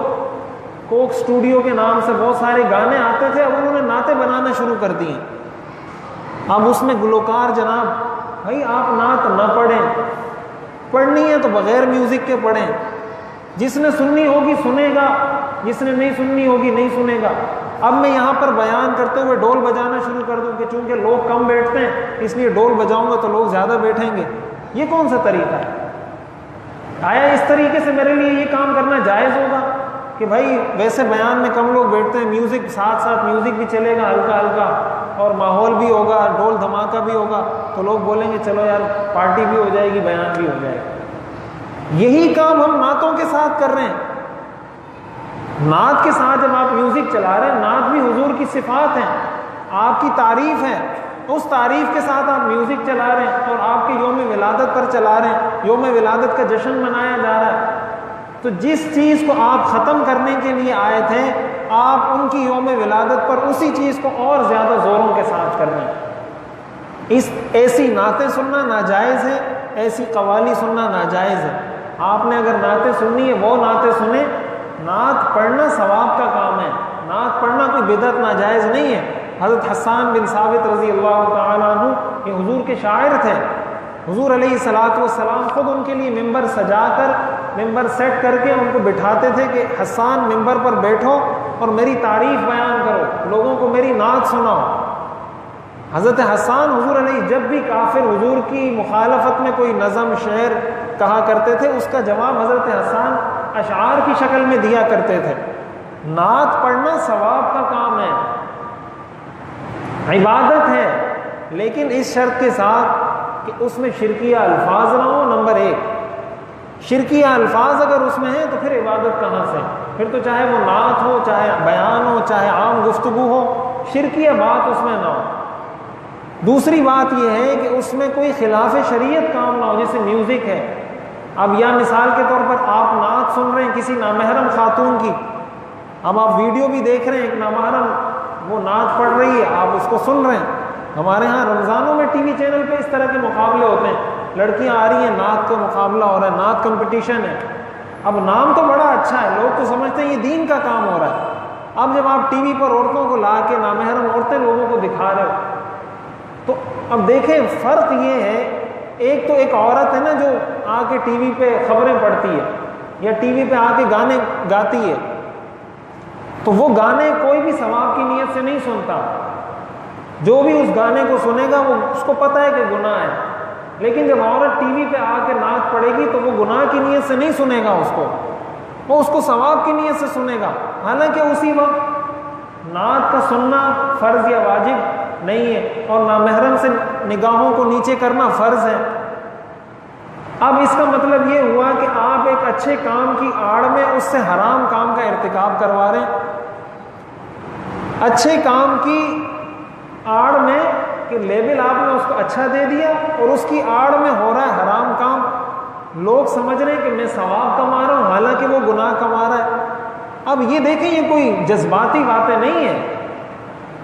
کوک اسٹوڈیو کے نام سے بہت سارے گانے آتے تھے، اب انہوں نے نعتیں بنانا شروع کر دی ہیں. اب اس میں گلوکار جناب، بھائی آپ نعت نہ پڑھیں، پڑھنی ہے تو بغیر میوزک کے پڑھیں. جس نے سننی ہوگی سنے گا، جس نے نہیں سننی ہوگی نہیں سنے گا. اب میں یہاں پر بیان کرتے ہوئے ڈول بجانا شروع کر دوں کہ چونکہ لوگ کم بیٹھتے ہیں اس لیے ڈول بجاؤں گا تو لوگ زیادہ بیٹھیں گے، یہ کون سا طریقہ ہے؟ آیا اس طریقے سے میرے لیے یہ کام کرنا جائز ہوگا کہ بھائی ویسے بیان میں کم لوگ بیٹھتے ہیں، میوزک ساتھ ساتھ میوزک بھی چلے گا ہلکا ہلکا اور ماحول بھی ہوگا، ڈول دھماکہ بھی ہوگا، تو لوگ بولیں گے چلو یار پارٹی بھی ہو جائے گی، بیان بھی ہو جائے گا. یہی کام ہم نعتوں کے ساتھ کر رہے ہیں. نعت کے ساتھ جب آپ میوزک چلا رہے ہیں، نعت بھی حضور کی صفات ہیں، آپ کی تعریف ہے، اس تعریف کے ساتھ آپ میوزک چلا رہے ہیں اور آپ کے یوم ولادت پر چلا رہے ہیں، یوم ولادت کا جشن منایا جا رہا ہے. تو جس چیز کو آپ ختم کرنے کے لیے آئے تھے، آپ ان کی یوم ولادت پر اسی چیز کو اور زیادہ زوروں کے ساتھ کر رہے ہیں. ایسی نعتیں سننا ناجائز ہے، ایسی قوالی سننا ناجائز ہے. آپ نے اگر نعتیں سننی ہے وہ نعتیں سنیں. نعت پڑھنا ثواب کا کام ہے، نعت پڑھنا کوئی بدعت ناجائز نہیں ہے. حضرت حسان بن ثابت رضی اللہ تعالیٰ عنہ یہ حضور کے شاعر تھے. حضور علیہ الصلوۃ والسلام خود ان کے لیے ممبر سجا کر، ممبر سیٹ کر کے ان کو بٹھاتے تھے کہ حسان ممبر پر بیٹھو اور میری تعریف بیان کرو، لوگوں کو میری نعت سناؤ. حضرت حسان حضور علیہ جب بھی کافر حضور کی مخالفت میں کوئی نظم شعر کہا کرتے تھے، اس کا جواب حضرت حسان اشعار کی شکل میں دیا کرتے تھے۔ نعت پڑھنا ثواب کا کام ہے، عبادت ہے، لیکن اس شرط کے ساتھ کہ اس میں شرکیہ الفاظ نہ ہو۔ نمبر 1، شرکیہ الفاظ اگر اس میں ہیں تو پھر عبادت کہاں سے؟ پھر تو چاہے وہ نعت ہو، چاہے بیان ہو، چاہے عام گفتگو ہو، شرکیہ بات اس میں نہ ہو۔ دوسری بات یہ ہے کہ اس میں کوئی خلاف شریعت کام نہ ہو، جیسے میوزک ہے۔ اب یا مثال کے طور پر آپ نعت سن رہے ہیں کسی نامحرم خاتون کی، اب آپ ویڈیو بھی دیکھ رہے ہیں، ایک نامحرم وہ نعت پڑھ رہی ہے، آپ اس کو سن رہے ہیں۔ ہمارے ہاں رمضانوں میں ٹی وی چینل پہ اس طرح کے مقابلے ہوتے ہیں، لڑکیاں آ رہی ہیں، نعت کا مقابلہ ہو رہا ہے، نعت کمپٹیشن ہے۔ اب نام تو بڑا اچھا ہے، لوگ تو سمجھتے ہیں یہ دین کا کام ہو رہا ہے۔ اب جب آپ ٹی وی پر عورتوں کو لا کے نامحرم عورتیں لوگوں کو دکھا رہے ہو، تو اب دیکھیں فرق یہ ہے، ایک تو ایک عورت ہے نا جو آ کے ٹی وی پہ خبریں پڑھتی ہے یا ٹی وی پہ آ کے گانے گاتی ہے، تو وہ گانے کوئی بھی ثواب کی نیت سے نہیں سنتا۔ جو بھی اس گانے کو سنے گا وہ اس کو پتہ ہے کہ گناہ ہے، لیکن جب عورت ٹی وی پہ آ کے نعت پڑھے گی تو وہ گناہ کی نیت سے نہیں سنے گا اس کو، وہ اس کو ثواب کی نیت سے سنے گا۔ حالانکہ اسی وقت نعت کا سننا فرض یا واجب نہیں ہے، اور نامحرم سے نگاہوں کو نیچے کرنا فرض ہے۔ اب اس کا مطلب یہ ہوا کہ آپ ایک اچھے کام کی آڑ میں اس سے حرام کام کا ارتکاب کروا رہے ہیں۔ اچھے کام کی آڑ میں کہ لیبل آپ نے اس کو اچھا دے دیا، اور اس کی آڑ میں ہو رہا ہے حرام کام۔ لوگ سمجھ رہے ہیں کہ میں ثواب کما رہا ہوں، حالانکہ وہ گناہ کما رہا ہے۔ اب یہ دیکھیں، یہ کوئی جذباتی باتیں نہیں ہیں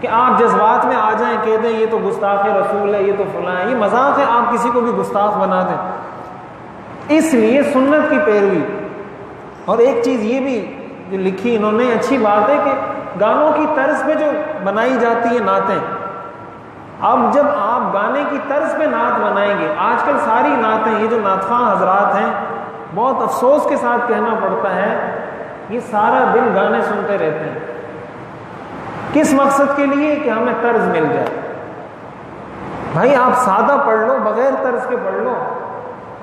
کہ آپ جذبات میں آ جائیں، کہہ دیں یہ تو گستاخ رسول ہے، یہ تو فلاں ہے۔ یہ مذاق ہے، آپ کسی کو بھی گستاخ بنا دیں۔ اس لیے سنت کی پیروی۔ اور ایک چیز یہ بھی جو لکھی انہوں نے، اچھی بات ہے کہ گانوں کی طرز پہ جو بنائی جاتی ہیں نعتیں، اب جب آپ گانے کی طرز پہ نعت بنائیں گے، آج کل ساری نعتیں، یہ جو نعت خواں حضرات ہیں، بہت افسوس کے ساتھ کہنا پڑتا ہے، یہ سارا دن گانے سنتے رہتے ہیں۔ کس مقصد کے لیے؟ کہ ہمیں طرز مل جائے۔ بھائی آپ سادہ پڑھ لو، بغیر طرز کے پڑھ لو،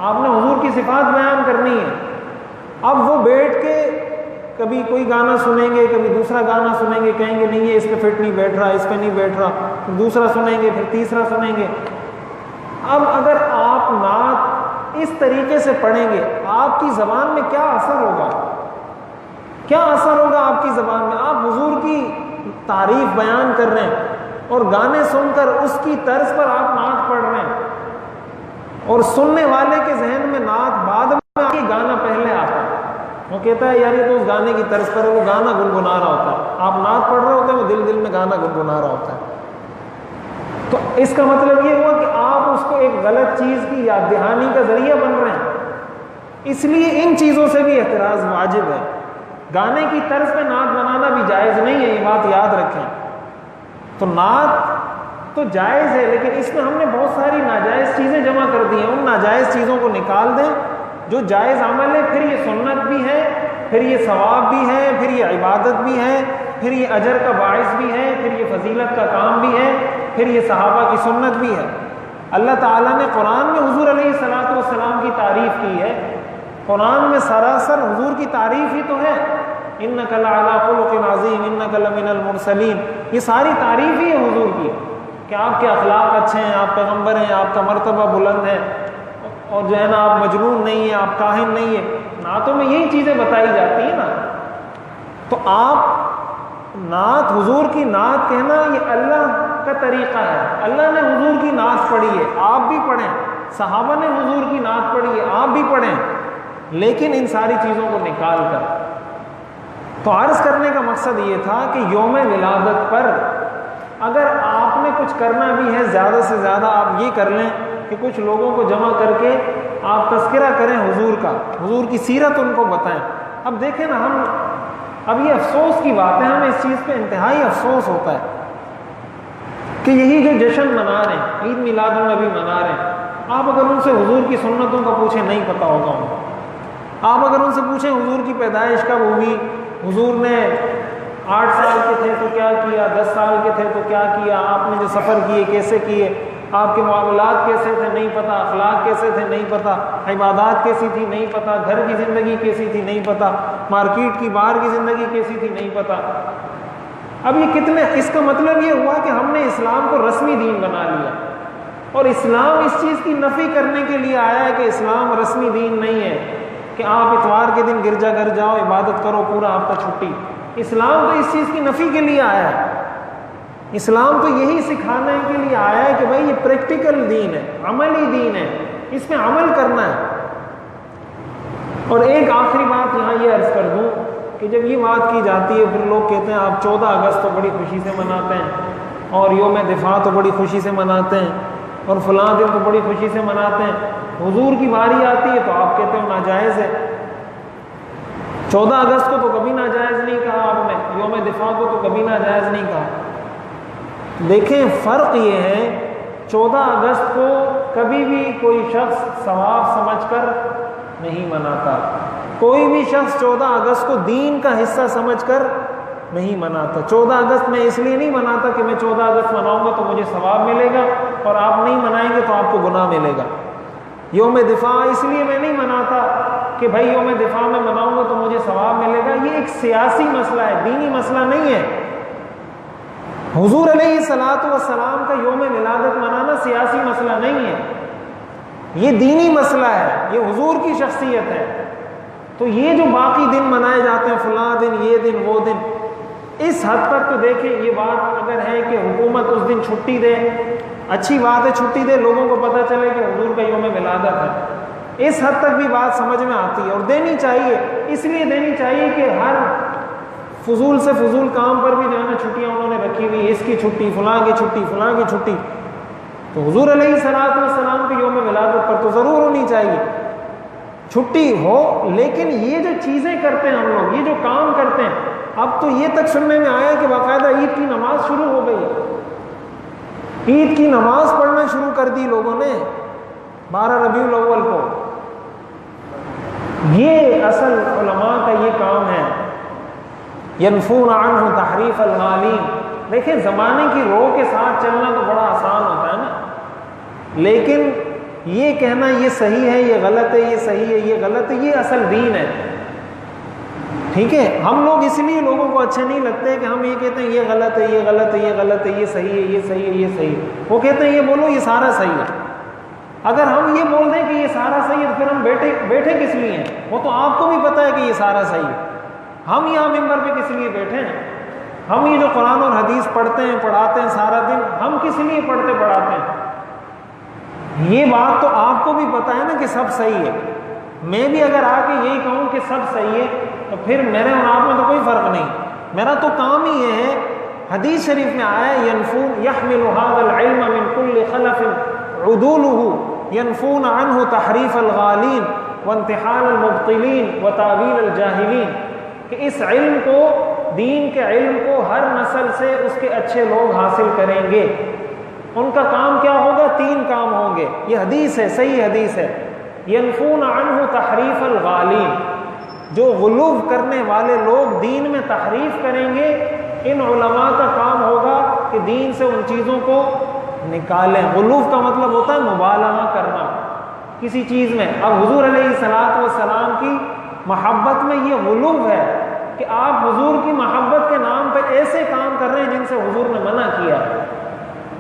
آپ نے حضور کی صفات بیان کرنی ہے۔ اب وہ بیٹھ کے کبھی کوئی گانا سنیں گے، کبھی دوسرا گانا سنیں گے، کہیں گے نہیں یہ اس پہ فٹ نہیں بیٹھ رہا، اس پہ نہیں بیٹھ رہا، پھر دوسرا سنیں گے، پھر تیسرا سنیں گے۔ اب اگر آپ نعت اس طریقے سے پڑھیں گے، آپ کی زبان میں کیا اثر ہوگا؟ کیا اثر ہوگا آپ کی زبان میں؟ آپ حضور کی تعریف بیان کر رہے ہیں اور گانے سن کر اس کی طرز پر آپ نعت پڑھ رہے ہیں، اور سننے والے کے ذہن میں نعت بعد میں آتی، گانا پہلے آتا ہے۔ وہ کہتا ہے یار یہ تو اس گانے کی طرز پر ہے، وہ گانا گنگنا رہا ہوتا ہے، آپ نعت پڑھ رہے ہوتے ہیں، وہ دل میں گانا گنگنا رہا ہوتا ہے۔ تو اس کا مطلب یہ ہوا کہ آپ اس کو ایک غلط چیز کی یاد دہانی کا ذریعہ بن رہے ہیں۔ اس لیے ان چیزوں سے بھی احتراز واجب ہے۔ گانے کی طرز پہ نعت بنانا بھی جائز نہیں ہے، یہ بات یاد رکھیں۔ تو نعت تو جائز ہے، لیکن اس میں ہم نے بہت ساری ناجائز چیزیں جمع کر دی ہیں، ان ناجائز چیزوں کو نکال دیں۔ جو جائز عمل ہے، پھر یہ سنت بھی ہے، پھر یہ ثواب بھی ہے، پھر یہ عبادت بھی ہے، پھر یہ اجر کا باعث بھی ہے، پھر یہ فضیلت کا کام بھی ہے، پھر یہ صحابہ کی سنت بھی ہے۔ اللہ تعالیٰ نے قرآن میں حضور علیہ الصلوۃ والسلام کی تعریف کی ہے، قرآن میں سراسر حضور کی تعریف ہی تو ہے۔ انک لعلی خلق عظیم انک لمن المرسلین، یہ ساری تعریف ہی ہے حضور کی کہ آپ کے اخلاق اچھے ہیں، آپ پیغمبر ہیں، آپ کا مرتبہ بلند ہے، اور جو ہے نا آپ مجنون نہیں ہیں، آپ کاہن نہیں ہیں۔ نعتوں میں یہی چیزیں بتائی جاتی ہیں نا۔ تو آپ نعت، حضور کی نعت کہنا یہ اللہ کا طریقہ ہے۔ اللہ نے حضور کی نعت پڑھی ہے، آپ بھی پڑھیں، صحابہ نے حضور کی نعت پڑھی ہے، آپ بھی پڑھیں، لیکن ان ساری چیزوں کو نکال کر۔ تو عرض کرنے کا مقصد یہ تھا کہ یوم ولادت پر اگر آپ نے کچھ کرنا بھی ہے، زیادہ سے زیادہ آپ یہ کر لیں کہ کچھ لوگوں کو جمع کر کے آپ تذکرہ کریں حضور کا، حضور کی سیرت ان کو بتائیں۔ اب دیکھیں نا، ہم اب یہ افسوس کی بات ہے، ہمیں اس چیز پہ انتہائی افسوس ہوتا ہے کہ یہی جو جشن منا رہے ہیں، عید میلاد النبی منا رہے ہیں، آپ اگر ان سے حضور کی سنتوں کا پوچھیں نہیں پتہ ہوگا ان کو۔ آپ اگر ان سے پوچھیں حضور کی پیدائش کب ہوئی، حضور نے 8 سال کے تھے تو کیا کیا، 10 سال کے تھے تو کیا کیا، آپ نے جو سفر کیے کیسے کیے، آپ کے معاملات کیسے تھے نہیں پتہ، اخلاق کیسے تھے نہیں پتہ، عبادات کیسی تھی نہیں پتہ، گھر کی زندگی کیسی تھی نہیں پتہ، مارکیٹ کی باہر کی زندگی کیسی تھی نہیں پتہ۔ اب یہ کتنے، اس کا مطلب یہ ہوا کہ ہم نے اسلام کو رسمی دین بنا لیا، اور اسلام اس چیز کی نفی کرنے کے لیے آیا ہے کہ اسلام رسمی دین نہیں ہے کہ آپ اتوار کے دن گرجا گھر جاؤ، عبادت کرو، پورا ہفتہ چھٹی۔ اسلام تو اس چیز کی نفی کے لیے آیا ہے۔ اسلام تو یہی سکھانے کے لیے آیا ہے کہ بھائی یہ پریکٹیکل دین ہے، عملی دین ہے، اس میں عمل کرنا ہے۔ اور ایک آخری بات یہاں یہ عرض کر دوں کہ جب یہ بات کی جاتی ہے پھر لوگ کہتے ہیں آپ 14 اگست تو بڑی خوشی سے مناتے ہیں، اور یوم دفاع تو بڑی خوشی سے مناتے ہیں، اور فلاں دن تو بڑی خوشی سے مناتے ہیں، حضور کی باری آتی ہے تو آپ کہتے ہو ناجائز ہے۔ 14 اگست کو تو کبھی ناجائز نہیں کہا آپ نے، یوم دفاع کو تو کبھی ناجائز نہیں کہا۔ دیکھیں فرق یہ ہے، 14 اگست کو کبھی بھی کوئی شخص ثواب سمجھ کر نہیں مناتا، کوئی بھی شخص 14 اگست کو دین کا حصہ سمجھ کر نہیں مناتا۔ 14 اگست میں اس لیے نہیں مناتا کہ میں 14 اگست مناؤں گا تو مجھے ثواب ملے گا، اور آپ نہیں منائیں گے تو آپ کو گناہ ملے گا۔ یوم دفاع اس لیے میں نہیں مناتا کہ بھائی یوم دفاع میں مناؤں گا تو مجھے ثواب ملے گا، یہ ایک سیاسی مسئلہ ہے، دینی مسئلہ نہیں ہے۔ حضور علیہ الصلوۃ والسلام کا یوم ولادت منانا سیاسی مسئلہ نہیں ہے، یہ دینی مسئلہ ہے، یہ حضور کی شخصیت ہے۔ تو یہ جو باقی دن منائے جاتے ہیں، فلاں دن، یہ دن، وہ دن، اس حد تک تو دیکھیں یہ بات اگر ہے کہ حکومت اس دن چھٹی دے، اچھی بات ہے، چھٹی دے، لوگوں کو پتہ چلے کہ حضور کا یوم ولادت ہے، اس حد تک بھی بات سمجھ میں آتی ہے، اور دینی چاہیے۔ اس لیے دینی چاہیے کہ ہر فضول سے فضول کام پر بھی جو ہے نا چھٹیاں انہوں نے رکھی ہوئی، اس کی چھٹی، فلاں کی چھٹی، فلاں کی چھٹی، تو حضور علیہ الصلوۃ والسلام کے یوم ولادت پر تو ضرور ہونی چاہیے، چھٹی ہو۔ لیکن یہ جو چیزیں کرتے ہیں ہم لوگ، یہ جو کام کرتے ہیں، اب تو یہ تک سننے میں آیا کہ باقاعدہ عید کی نماز شروع ہو گئی، عید کی نماز پڑھنا شروع کر دی لوگوں نے 12 ربیع الاول کو۔ یہ اصل علماء کا یہ کام ہے، ینفون عنہ تحریف الغالین۔ دیکھیں زمانے کی رو کے ساتھ چلنا تو بڑا آسان ہوتا ہے نا، لیکن یہ کہنا یہ صحیح ہے، یہ غلط ہے، یہ صحیح ہے، یہ غلط ہے، یہ اصل دین ہے۔ ٹھیک ہے، ہم لوگ اس لیے لوگوں کو اچھے نہیں لگتے کہ ہم یہ کہتے ہیں یہ غلط ہے، یہ غلط ہے، یہ غلط ہے، یہ صحیح ہے، یہ صحیح ہے، یہ صحیح ہے۔ وہ کہتے ہیں یہ بولو یہ سارا صحیح ہے۔ اگر ہم یہ بول دیں کہ یہ سارا صحیح ہے تو پھر ہم بیٹھے کس لیے ہیں؟ وہ تو آپ کو بھی پتہ ہے کہ یہ سارا صحیح ہے، ہم یہاں ممبر پہ کس لیے بیٹھے ہیں؟ ہم یہ جو قرآن اور حدیث پڑھتے ہیں، پڑھاتے ہیں سارا دن، ہم کس لیے پڑھتے پڑھاتے ہیں؟ یہ بات تو آپ کو بھی پتہ ہے نا کہ سب صحیح ہے۔ میں بھی اگر آ کے یہی کہوں کہ سب صحیح ہے تو پھر میرے اور آپ میں تو کوئی فرق نہیں، میرا تو کام ہی یہ ہے۔ حدیث شریف میں آیا ہے ینفون یحمل هذا العلم من كل خلف عدوله ينفون عنه تحریف الغالین وانتحال المبطلین وتاویل الجاہلین، کہ اس علم کو، دین کے علم کو ہر نسل سے اس کے اچھے لوگ حاصل کریں گے۔ ان کا کام کیا ہوگا؟ 3 کام ہوں گے، یہ حدیث ہے، صحیح حدیث ہے۔ ینفون عنہ تحریف الغالین، جو غلو کرنے والے لوگ دین میں تحریف کریں گے، ان علماء کا کام ہوگا کہ دین سے ان چیزوں کو نکالیں۔ غلو کا مطلب ہوتا ہے مبالغہ کرنا کسی چیز میں۔ اب حضور علیہ الصلوۃ والسلام کی محبت میں یہ غلو ہے کہ آپ حضور کی محبت کے نام پہ ایسے کام کر رہے ہیں جن سے حضور نے منع کیا۔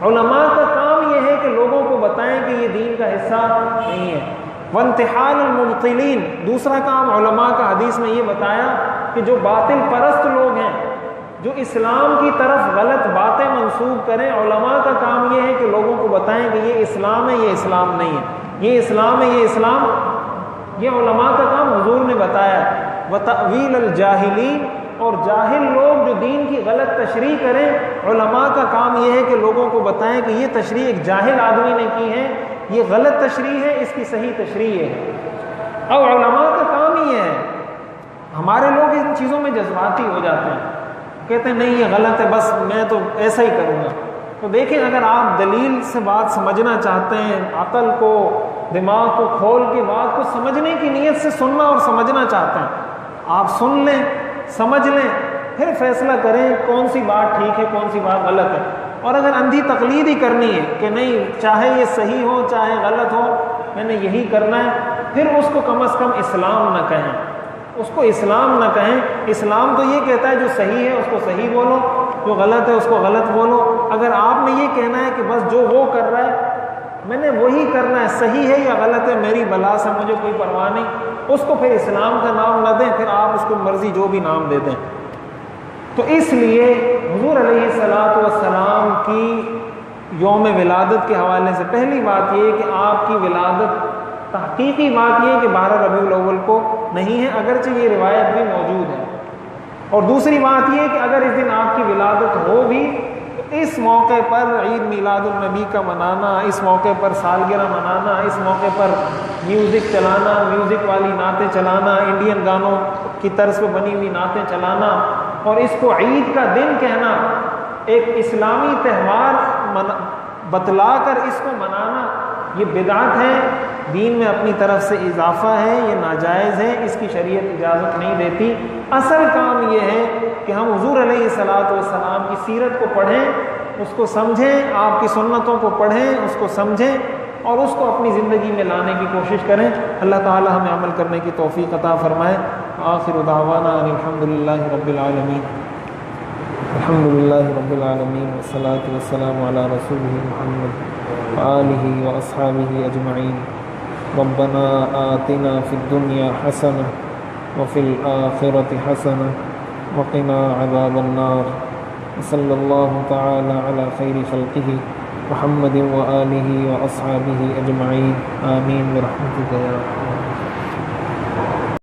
علماء کا کام یہ ہے کہ لوگوں کو بتائیں کہ یہ دین کا حصہ نہیں ہے۔ وانتحال المبطلین، دوسرا کام علماء کا حدیث میں یہ بتایا کہ جو باطل پرست لوگ ہیں، جو اسلام کی طرف غلط باتیں منسوب کریں، علماء کا کام یہ ہے کہ لوگوں کو بتائیں کہ یہ اسلام ہے، یہ اسلام نہیں ہے، یہ اسلام ہے، یہ اسلام، یہ علماء کا کام حضور نے بتایا۔ وتأویل الجاہلین، اور جاہل لوگ جو دین کی غلط تشریح کریں، علماء کا کام یہ ہے کہ لوگوں کو بتائیں کہ یہ تشریح ایک جاہل آدمی نے کی ہے، یہ غلط تشریح ہے، اس کی صحیح تشریح ہے۔ اب علماء کا کام ہی ہے۔ ہمارے لوگ ان چیزوں میں جذباتی ہو جاتے ہیں، کہتے ہیں نہیں یہ غلط ہے، بس میں تو ایسا ہی کروں گا۔ تو دیکھیں اگر آپ دلیل سے بات سمجھنا چاہتے ہیں، عقل کو، دماغ کو کھول کے بات کو سمجھنے کی نیت سے سننا اور سمجھنا چاہتے ہیں، آپ سن لیں، سمجھ لیں، پھر فیصلہ کریں کون سی بات ٹھیک ہے، کون سی بات غلط ہے۔ اور اگر اندھی تقلید ہی کرنی ہے کہ نہیں چاہے یہ صحیح ہو چاہے غلط ہو میں نے یہی کرنا ہے، پھر اس کو کم از کم اسلام نہ کہیں، اس کو اسلام نہ کہیں۔ اسلام تو یہ کہتا ہے جو صحیح ہے اس کو صحیح بولو، جو غلط ہے اس کو غلط بولو۔ اگر آپ نے یہ کہنا ہے کہ بس جو وہ کر رہا ہے میں نے وہی کرنا ہے، صحیح ہے یا غلط ہے میری بلا سے مجھے کوئی پرواہ نہیں، اس کو پھر اسلام کا نام نہ دیں، پھر آپ اس کو مرضی جو بھی نام دے دیں۔ تو اس لیے حضور علیہ الصلوۃ والسلام کی یوم ولادت کے حوالے سے پہلی بات یہ ہے کہ آپ کی ولادت تحقیقی بات یہ ہے کہ 12 ربیع الاول کو نہیں ہے، اگرچہ یہ روایت بھی موجود ہے۔ اور دوسری بات یہ ہے کہ اگر اس دن آپ کی ولادت ہو بھی تو اس موقع پر عید میلاد النبی کا منانا، اس موقع پر سالگرہ منانا، اس موقع پر میوزک چلانا، میوزک والی نعتیں چلانا، انڈین گانوں کی طرز پہ بنی ہوئی نعتیں چلانا اور اس کو عید کا دن کہنا، ایک اسلامی تہوار بتلا کر اس کو منانا، یہ بدعت ہے، دین میں اپنی طرف سے اضافہ ہے، یہ ناجائز ہے، اس کی شریعت اجازت نہیں دیتی۔ اصل کام یہ ہے کہ ہم حضور علیہ الصلوۃ والسلام کی سیرت کو پڑھیں، اس کو سمجھیں، آپ کی سنتوں کو پڑھیں، اس کو سمجھیں اور اس کو اپنی زندگی میں لانے کی کوشش کریں۔ اللہ تعالی ہمیں عمل کرنے کی توفیق عطا فرمائے۔ آخر دعوانا ان الحمدللہ رب العالمین، الحمدللہ رب العالمین والصلاة والسلام علی رسولہ محمد وآلہ واصحابہ اجمعین۔ ربنا آتنا فی الدنیا حسنہ وفی الآخرۃ حسنہ وقنا عذاب النار۔ صلی اللہ تعالی علی خیر خلقہ محمد وآلہ واصحابہ اجمعین، آمین برحمتک یا ارحم۔